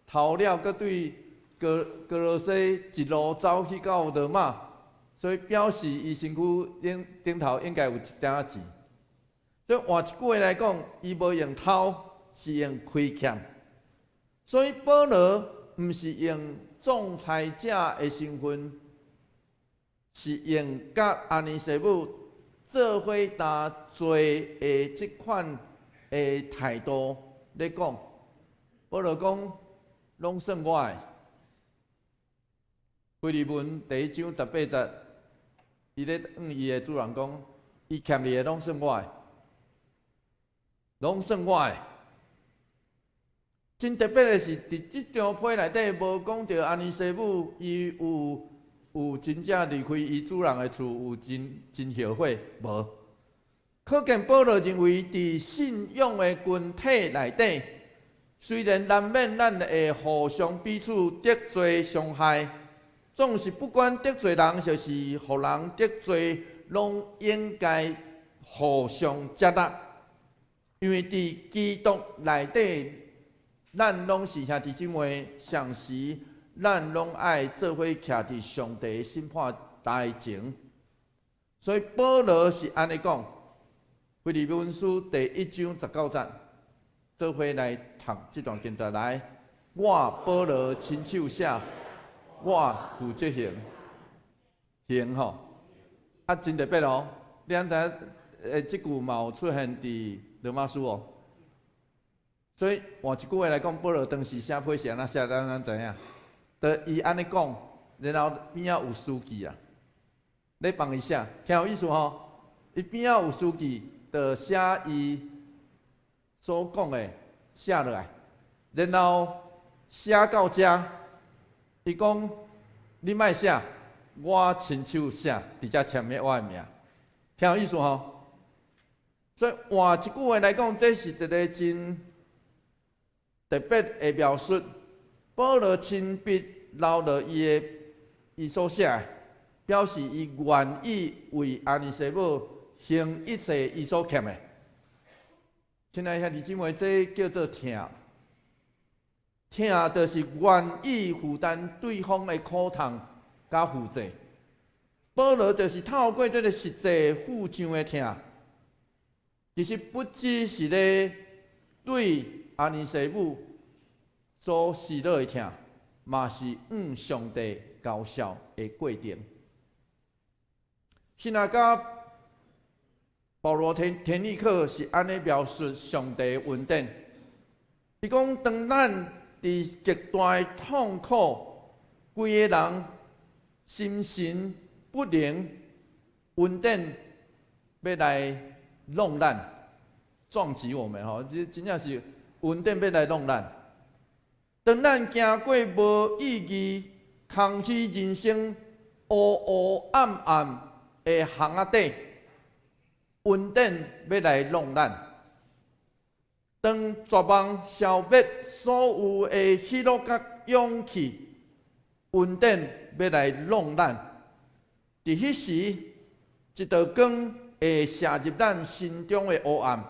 偷了，佫对哥罗西一路走去到罗马，所以表示伊身躯顶头应该有一点仔钱。所以换一句话来讲，伊无用偷，是用亏欠。所以保罗毋是用仲裁者的身份，是用甲安尼西姆做伙担罪的即款的态度咧讲。保罗讲，拢算我的。腓利门第1章18节，伊咧问伊的主人讲，伊欠你的拢算我的，拢算我的。真特别的是，伫即张批内底无讲到安尼西姆伊有真正离开伊主人的厝，有真后悔无？可见保罗认为，伫信仰的群体内底，虽然难免咱会互相彼此得罪伤害，总是不管得罪人，就是互人得罪，拢应该互相接纳，因为伫基督内底。咱拢是兄弟姊妹，上时咱拢爱做伙徛伫上帝审判台前。所以保罗是安尼讲，腓利门书第1章19节，做伙来读这段经节来。我保罗亲手写，我负责行吼，啊真特别哦！你知影即句嘛有出现伫罗马书哦。所以换一句话来讲，保罗当时写批是安怎写，咱知影？得伊安尼讲，然后边仔有书记啊，你帮伊写，听有意思吼？伊边仔有书记，得写伊所讲的写落来，然后写到遮，伊讲你莫写，我亲手写，伫遮签的我的名，听有意思吼？所以换一句话来讲，这是一个真特别的描述，保罗亲笔留落伊所写的，表示伊愿意为安尼西姆行一切伊所欠的。亲爱兄弟姊妹，这叫做疼，疼就是愿意负担对方的苦痛甲负债。保罗就是透过这个实际付上的疼，其实不只是咧对安尼西姆所示落的疼，嘛是上帝高效的过程。现在甲保罗田尼克是安尼描述上帝的恩典。伊讲，当咱伫极大的痛苦，规个人心神不宁，恩典要来弄咱，撞击我们吼，这真正是恩典要来弄咱。当咱行过无意义、空虚人生、黑黑暗暗的巷仔底，恩典要来弄咱。当绝望消灭所有的喜乐甲勇气，恩典要来弄咱。伫迄时，一道光会射入咱心中的黑暗，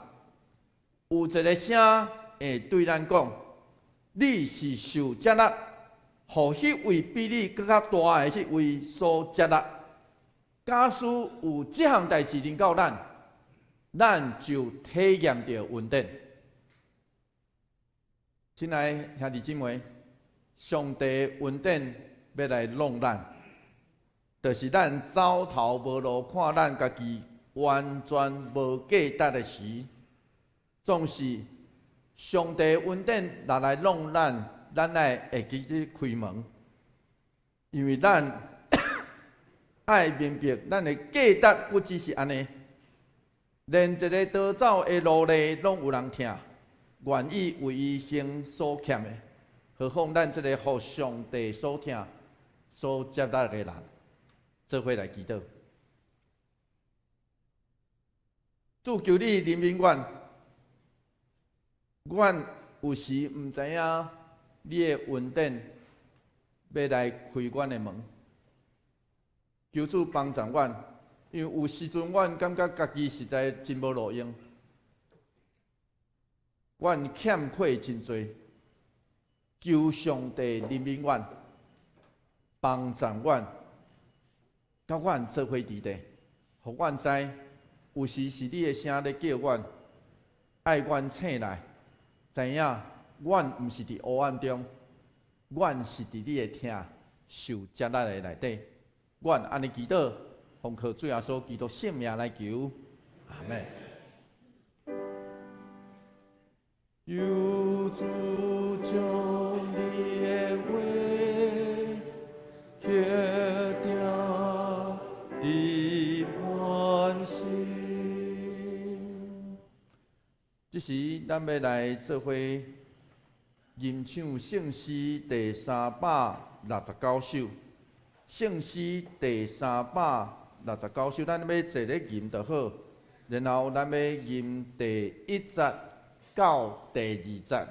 有一个声会对咱讲：你是受接纳，互迄位比你更较大的迄位所接纳。假使有这项代志临到咱，咱就体验到恩典。亲爱的兄弟姊妹，上帝恩典要来弄咱，就是咱走投无路，看咱家己完全无价值的时，总是上帝恩典来弄咱，咱来会记去开门，因为咱爱明白，咱的价值不只是安尼，连一个逃走的路例拢有人听。愿意为伊行所欠的，何况咱这个互上帝所听、所接纳的人，做伙来祈祷。祝求你人民院，阮有时毋知影你的稳定要来开阮的门，求主帮助阮，因为有时阵阮感觉家己实在真无路用，阮欠亏真多，求上帝人民院帮助阮，甲阮做伙伫地，互阮知有时是你的声咧叫阮，爱阮醒来，知影阮毋是伫黑暗中，阮是伫你的听受接纳的内底。阮安尼祈祷，奉靠主耶稣基督圣名来求，阿门。求主将你的话刻定伫阮心。这时，咱要来做伙吟唱圣诗第369首。圣诗第369首，咱要坐咧吟就好，然后咱要吟第1节到第2节。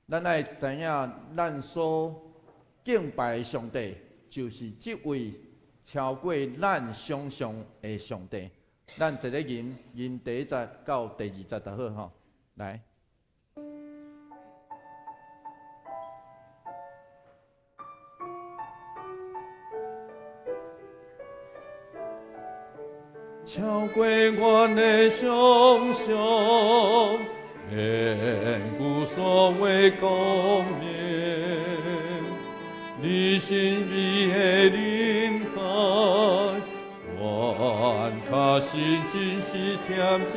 咱爱知影，咱所敬拜的上帝，就是这位超过咱想象的上帝。咱坐咧吟第1节到第2节就好吼，来。超过阮的想象，远古所谓光明，你神秘的临在，阮脚心真是恬静，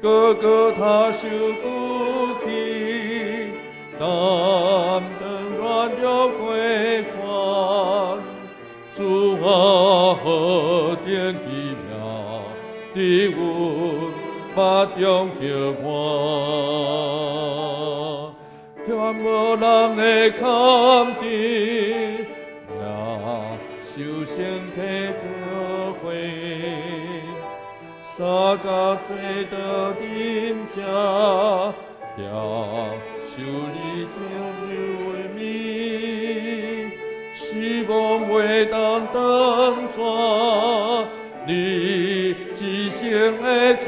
个个他受孤僻，担当软弱归还。主啊，何等奇妙的阮巴中叫唤，天无人会堪定，也受身体着回，三甲罪得定家，要受你将为民。希望未当当抓，你至圣的存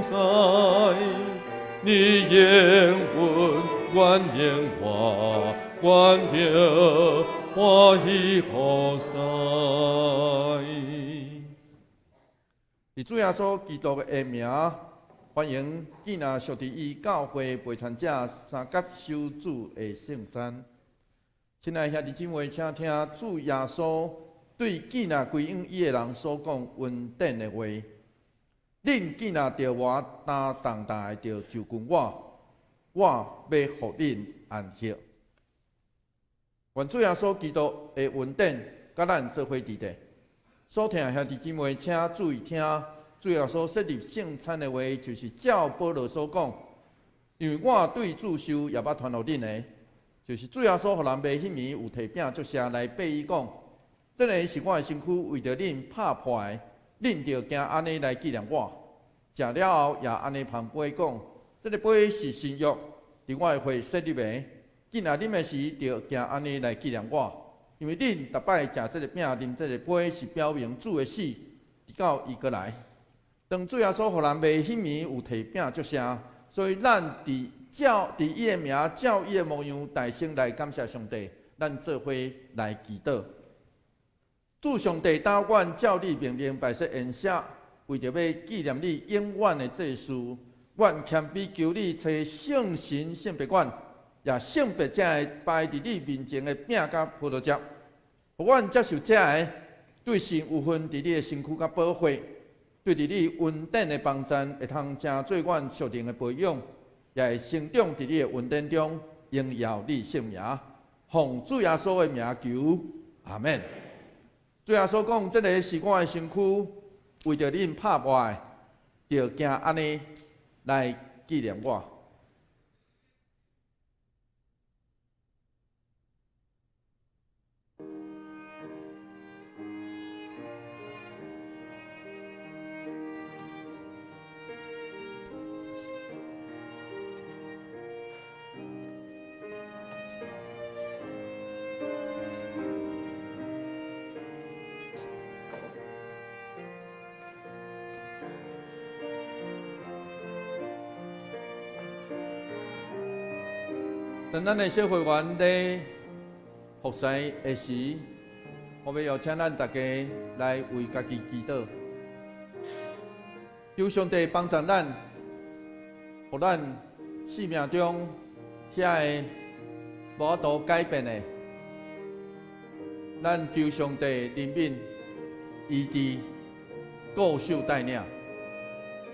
在，你言阮，阮言我，阮着欢喜何塞。伫主耶稣基督的名，欢迎今仔属伫伊教会陪传者三甲修主的圣餐。亲爱兄弟姊妹，请听主耶稣对见啊归应伊的人所讲稳定的话。恁见啊着我担重担的，着就近我，我要互恁安息。愿主耶稣基督的稳定，甲咱做伙伫地。所听兄弟姊妹，请注意听，主耶稣设立圣餐的话，就是照保罗所讲，因为我对主受也捌传互恁的。就是主耶稣互人卖迄暝有摕饼，足写来背伊讲，这个是我的身躯，为着恁拍破的，恁着行安尼来纪念我。食了后也安尼旁杯讲，这个杯是新约，伫我的血设立的。今仔啉的时，着行安尼来纪念我。因为恁逐摆食这个饼、啉这个杯，是表明主的死，直到伊过来。当主耶稣互人卖迄暝有摕饼足写，所以咱伫伊的名，照伊的模样，大声来感谢上帝。咱做伙来祈祷。主上帝，答阮照你命令，摆设宴舍，为着要纪念你永远的祭事，阮谦卑求你找圣神圣别阮，也圣别者的摆伫你面前的饼甲葡萄汁，互阮接受者的对神有份伫你的身躯甲保护，对伫你稳定的帮助，会通成做阮属灵的培养。也会成长伫你的稳定中，荣耀你圣名，奉主耶稣的名求，阿门。主耶稣讲，这个是我的身躯，为着恁拍破的，着行安尼来纪念我。当咱的小会员咧服侍的时，我要邀请咱大家来为家己祈祷，求上帝帮助咱，互咱生命中遐个无度改变的，咱求上帝怜悯、医治、顾守带领。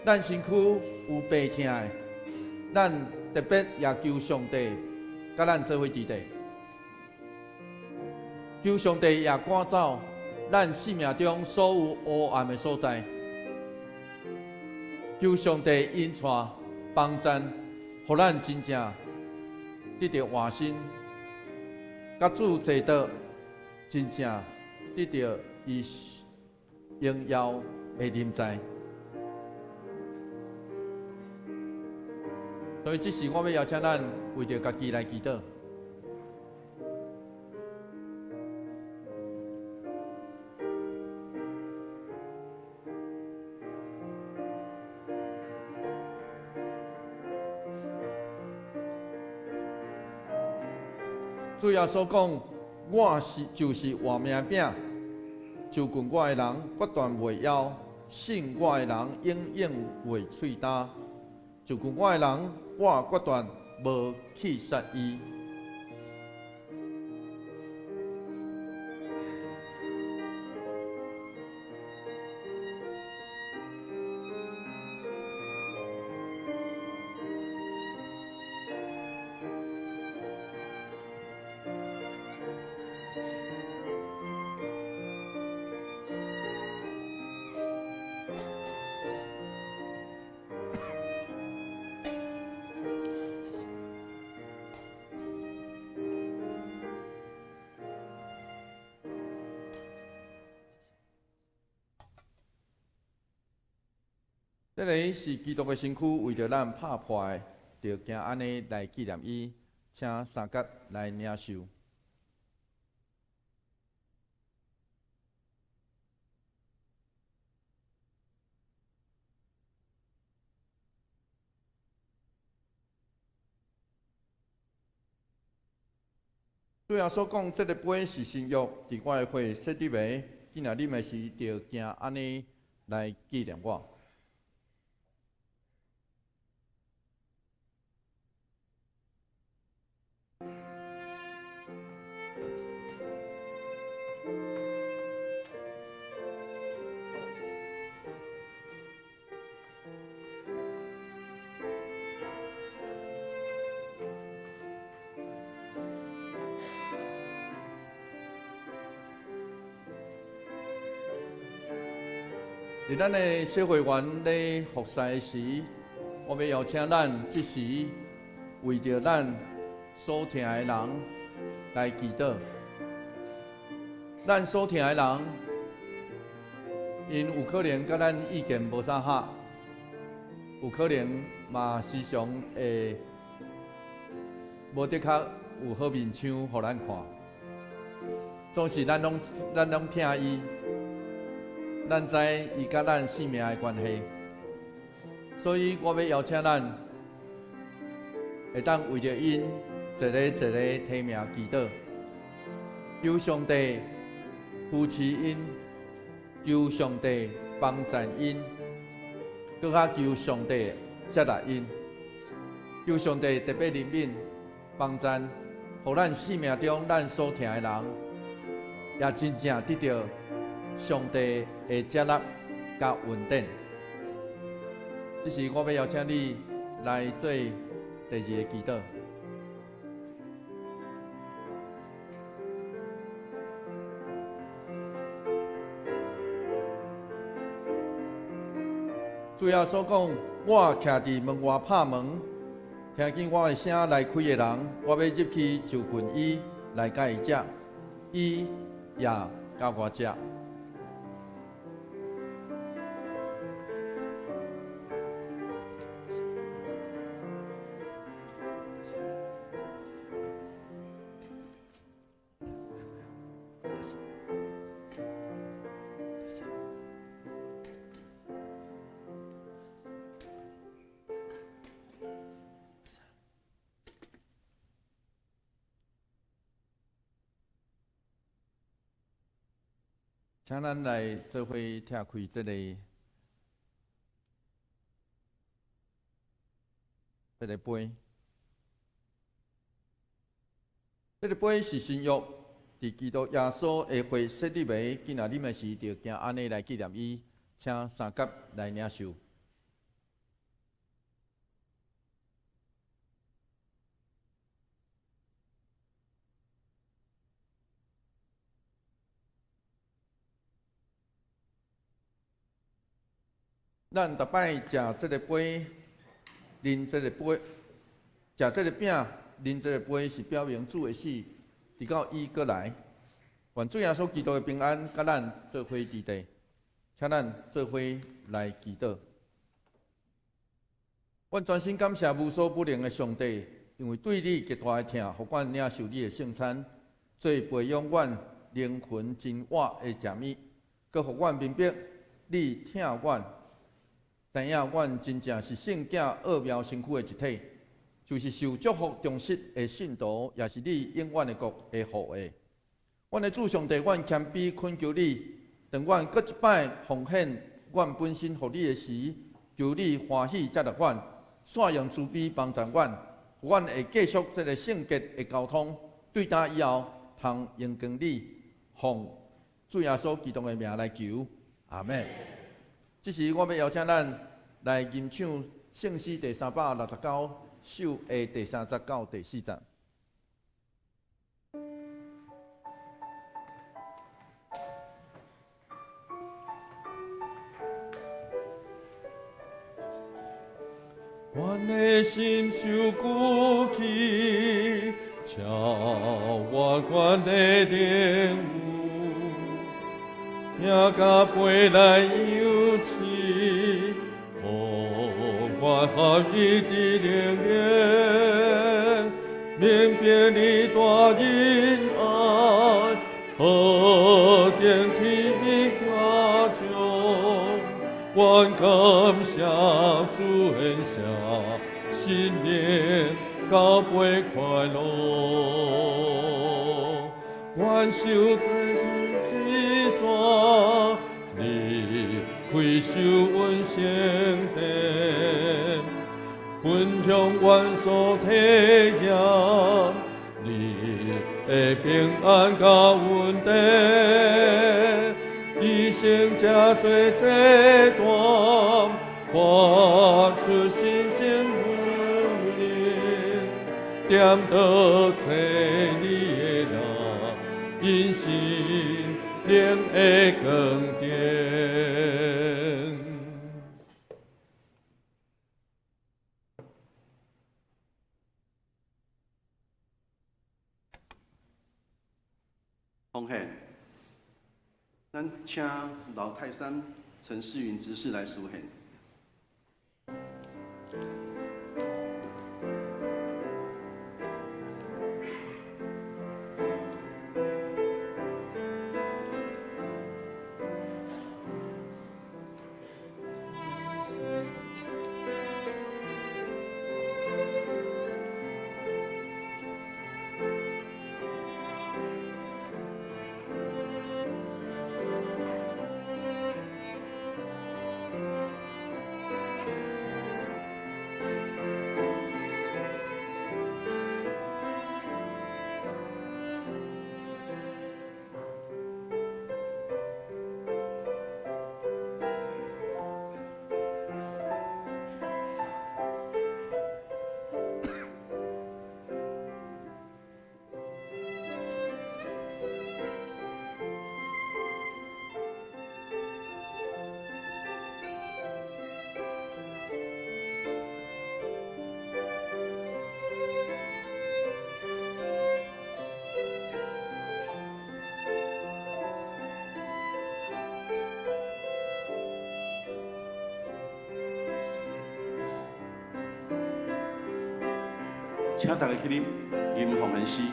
咱身躯有病痛的，咱特别也求上帝甲咱做伙伫地。求上帝也赶走咱生命中所有黑暗的所在，求上帝恩赐帮赞，互咱真正得到换心，甲主坐倒，真正得到伊荣耀的临在。所以，这时我要邀请咱为着家己来祈祷。主耶稣讲：“我就是活命饼，就近我的人决断袂枵，信我的人永远袂喙焦。就近我的人，我决断无去杀伊。”这个是基督的身躯，为着咱拍破的，就行安尼来纪念伊，请三角来领受。主要所讲，这个杯是新约，伫我的血设立的，今日啉的时，就行安尼来纪念我。在咱的小会员咧服侍时，我要邀请咱即时为着咱所听的人来祈祷。咱所听的人，因有可能甲咱意见无啥合，有可能嘛时常会无的确有好面相互咱看，总是咱拢听伊。咱知伊甲咱性命的关系，所以我要邀请咱会当为着因一个一个提名祈祷，求上帝扶持因，求上帝帮助因，搁较求上帝接纳因，求上帝特别怜悯帮助，互咱生命中咱所听的人，也真正得到上帝的接纳甲稳定。这是我要邀请你来做第二个祈祷。主要所讲，我徛伫门外拍门，听见我的声来开的人，我要入去就近伊来甲伊食，伊也甲我食。请咱来做伙拆开这个杯。这个杯是新约，伫基督耶稣的血设立的，今仔啉的时，就行安尼来纪念伊，请三甲来领受。咱逐摆食这个杯，啉这个杯，食这个饼，啉这个杯，是表明主的死，直到伊过来。愿主耶稣基督的平安，甲咱做伙伫地，请咱做伙来祈祷。阮全心感谢无所不能的上帝，因为对你极大的疼，互阮领受你的圣餐，做培养阮灵魂真活的食物，佮互阮明白你疼阮。知影，阮真正是圣囝奥妙身躯的一体，就是受祝福重视的信徒，也是你永远的国的护卫。阮的主上帝，阮谦卑恳求你，当阮搁一摆奉献阮本身互你的时，求你欢喜接纳阮，善用慈悲帮助阮，互阮会继续这个圣洁的交通，对答以后，通用光你，奉主耶稣基督的名来求，阿门。这时，我要邀请咱来吟唱圣诗第369首的第39、第40。阮的心受孤寂，超越阮的领悟，拼甲背来游憩，互阮合一的灵言，明白你大仁爱，何等天意下降，愿感谢主恩下，新年交杯快乐，愿受这之山，你开受阮圣殿，分享阮所体验，你的平安甲稳定，一生加做这段，发出新鲜能力，点得找你的人，因心灵的光点。奉献，咱请老泰山陈世云执事来书献。请大家起立，吟奉献诗。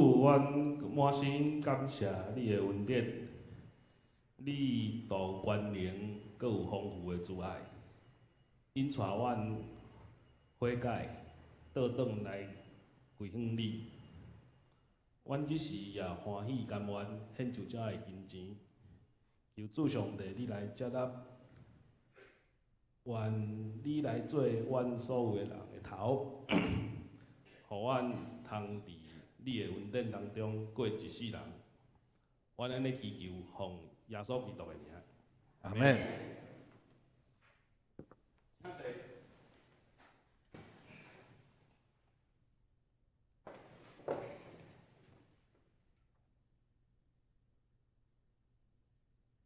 主，阮满心感谢你的恩典，你度关联，阁有丰富的慈爱，因带阮悔改，倒转来归向你。阮即时也欢喜甘愿献上遮的金钱，求主上帝你来接纳，愿你来做阮所有的人的头，互阮通伫你的恩典当中过一世人。阮安尼祈求，奉耶稣基督的名。阿门。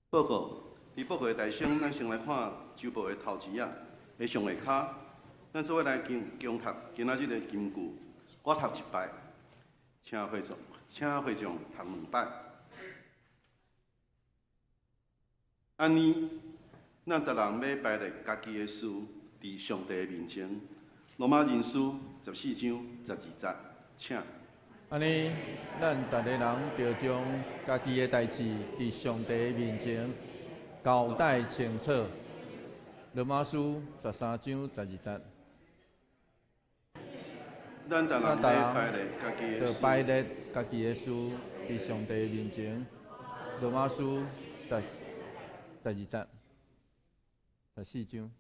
报告，伫报告的大省，咱先来看周报的头一页的上下骹。咱做伙来强读今仔日的金句。我读一摆，请会众读两摆。安尼，咱逐人要摆列家己的事伫上帝的面前。罗马人书14章12节，请。安尼，咱逐个人着将家己的代志伫上帝的面前交代清楚。罗马书13章12节。咱逐人要摆列家己的着事。摆列家己的事伫上帝的面前。罗马书12节14章。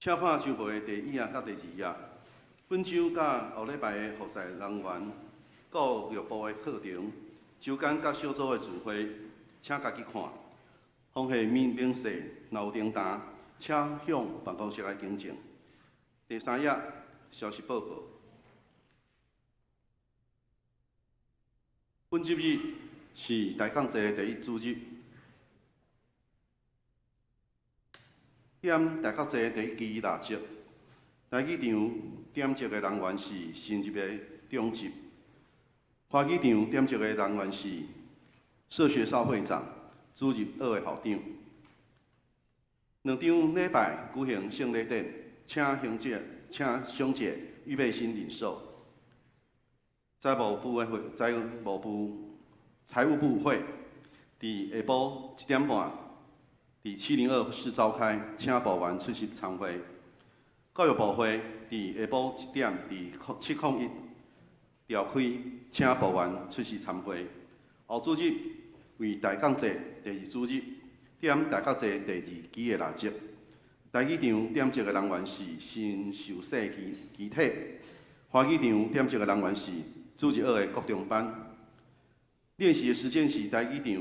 请看周报的第1页甲第2页。本周甲后礼拜的服侍人员、教育部的课程、周间甲小组的聚会，请家己看。风气明细，若有订单，请向办公室来更正。第3页消息报告。本周日是大港节的第1主日。点大角节第1期腊节，台语场点席的人员是新入的中级，花语场点席的人员是社学少会长、主任2的校长。两场礼拜举行圣礼典，请详姐预备心领受。财务部会，财务部会，伫下晡1点半。伫702室召开，请部员出席参会。教育部会伫下晡1点伫701召开，请部员出席参会。后主日为大港节第2主日，点大角节第2期的腊节。台语场点席的人员是新受洗集体，花语场点席的人员是主日2的国中班。练习的时间是台语场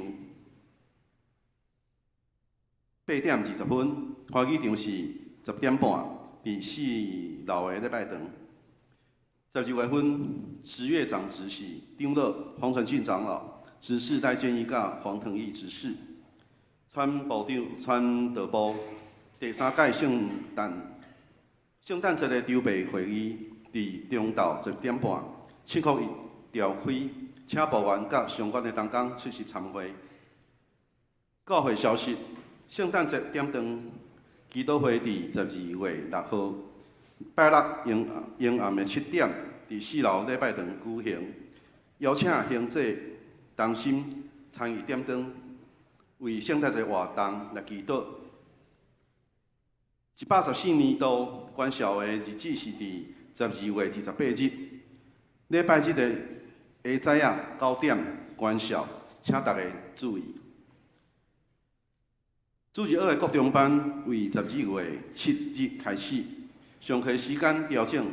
8点20分，花语场是10点半，伫4楼的礼拜堂。12月份，十月长执是丁乐、黄传庆长老，执事戴建义甲黄腾义执事。川部长、川道部第3届圣诞节的筹备会议伫中昼10点半701召开，请部员甲相关的同工出席参会。教会消息。圣诞节点灯祈祷会伫12月6号，拜六阴暗的7点，伫4楼礼拜堂举行，邀请兄姐同心参与点灯，为圣诞节活动来祈祷。114年度关校的日子是伫12月28日，礼拜日的下早仔9点关校，请大家注意。主日2的国中班为12月7日开始，上课时间调整，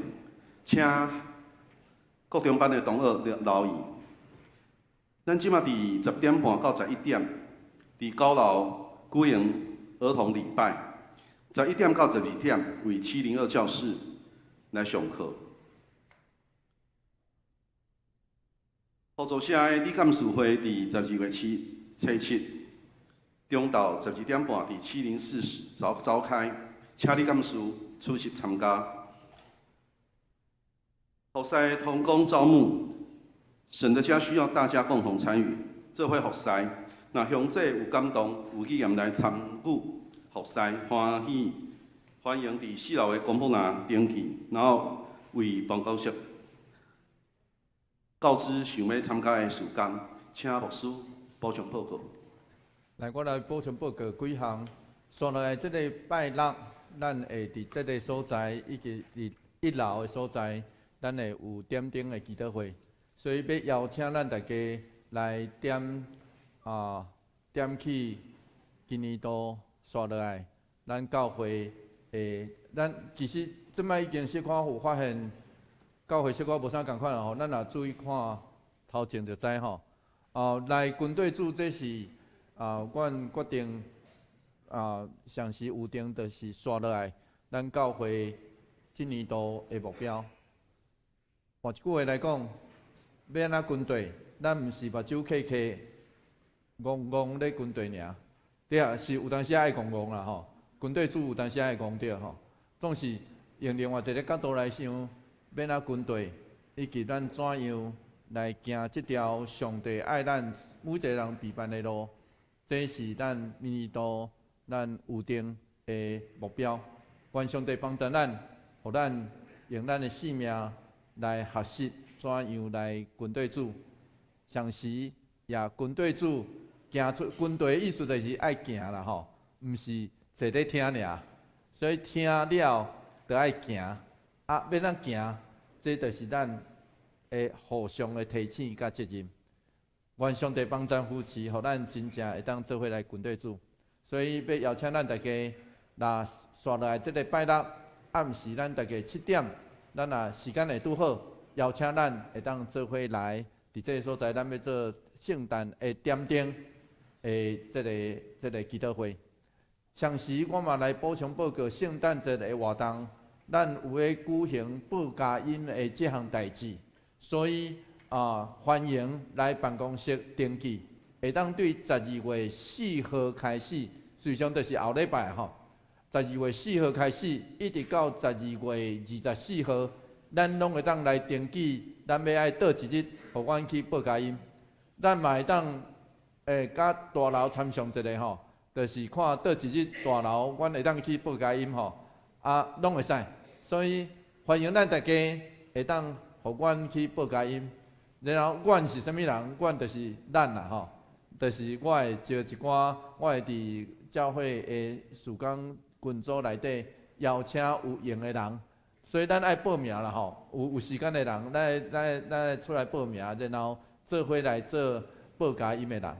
请国中班的同学留意。咱即马伫10点半到11点，伫9楼举行儿童礼拜；11点到12点为702教室来上课。合作社的理监事会伫12月7。中昼12点半伫704室召开，请理监事出席参加。服侍同工招募，省得家需要大家共同参与。这回服侍，若兄弟有感动、有意愿来参与服侍，欢欢迎伫4楼的公布栏登记，然后为办公室告知想要参加的时间，请牧师补充报告。来，我来补充报告几项。刷落来，即个拜六，咱会伫即个所在，以及伫1楼的所在，咱会有点灯的祈祷会。所以要邀请咱大家来点起今年度刷落来，咱教会咱其实即摆已经小可有发现，教会小可无啥共款吼，咱若注意看头前就知吼。来军队组这是阮决定上时有定就是刷落来，咱教会今年度的目标。换一句话来讲，要安怎军队，咱毋是目睭闭闭，戆戆咧军队尔。对啊，是有当时爱戆戆啦吼，军队主有当时爱戆着吼。总是用另外一个角度来想，要安怎军队，以及咱怎样来行这条上帝爱咱每一个人必办的路，这是咱明年度咱有定的目标。愿上帝帮助咱，互咱用咱的性命来学习怎样来军队主。上时也军队主行出军队的意思就是爱行啦吼，毋是坐咧听尔。所以听了就爱行，要咱行，这就是咱的互相的提醒甲责任。愿上帝帮助扶持，互咱真正会当做伙来军队主。所以要邀请咱大家，若刷落来即个拜六暗时，咱大家7点，咱若时间会拄好，邀请咱会当做伙来，伫这个所在，咱要做圣诞的点灯的即个祈祷会。上时我嘛来补充报告圣诞节的活动，咱有咧举行报佳音的这项代志，所以欢迎来办公室登记，会当对12月4号开始，实际上就是后礼拜吼，12月4号开始，一直到12月24号，咱拢会当来登记，咱要爱倒一日，互阮去报佳音，咱嘛会当甲大楼参详一下吼。就是看倒一日大楼，阮会当去报佳音吼，拢会使。所以欢迎咱大家会当互阮去报佳音。然后阮是啥物人？阮就是咱啦吼，就是我会招一寡，我会伫教会的事工群组内底邀请有闲的人。所以咱爱报名啦吼，有时间的人，咱出来报名，然后做伙来做报佳音的人。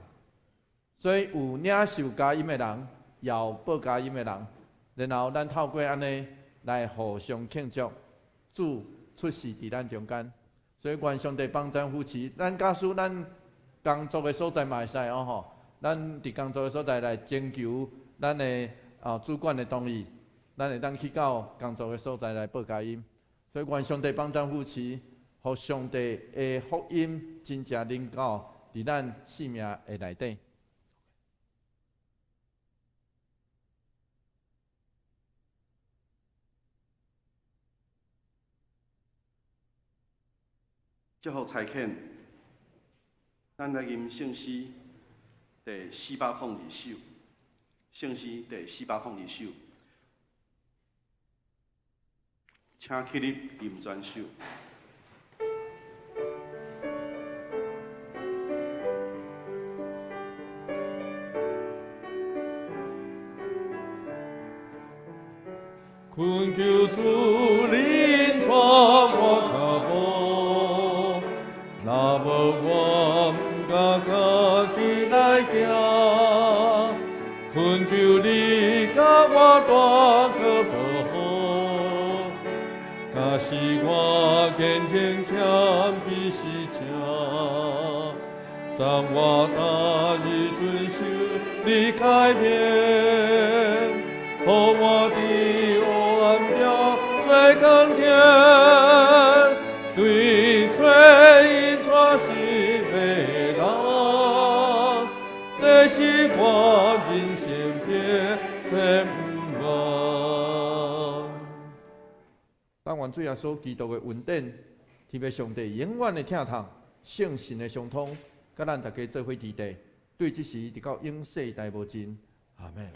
所以有领受佳音的人，也有报佳音的人，然后咱透过安尼来互相庆祝，主出世伫咱中间。所以愿上帝帮咱扶持，咱假使咱工作的所在嘛会使哦吼，咱伫工作的所在来征求咱的主管的同意，咱会当去到工作的所在来报佳音。所以愿上帝帮咱扶持，互上帝的福音真正临到伫咱生命的内底。最后差遣，咱来吟圣诗第402首，圣诗第402首，请起立吟全首。困求主临传我脚步，若无我毋敢家己来行。困求你甲我大可保护，假使我坚强欠比是正，让我大日遵守你改变，互我的在耕田，对吹吹是美人，这是我人生的愿望。但愿主耶稣基督的恩典，天父上帝永远的疼痛，圣神的相通，甲咱大家做伙伫地，对这时直到永世代无尽。阿门。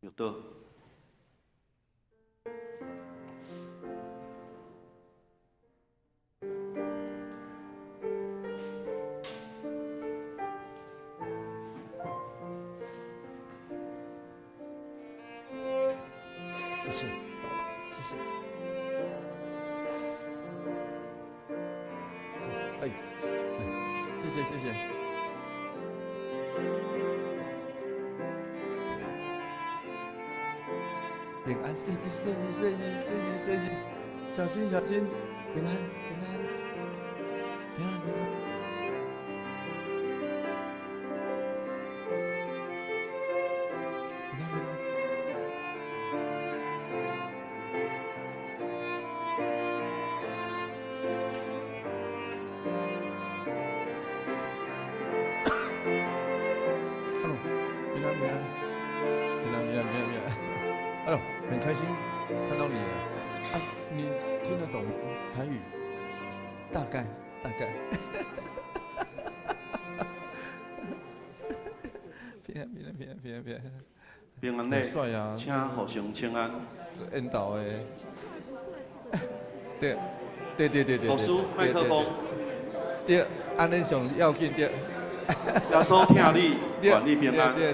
有的。谢谢，谢谢。哎，谢谢谢谢。平安，谢谢，小心小心，平安平安平安平安。哎呦，很开心看到你了。啊，你听得懂台语？大概。平安。平安嘞，帅啊！请互上请安。引导的。对。老师，麦克风。对，安尼上要紧对。耶稣听你，愿你平安。对。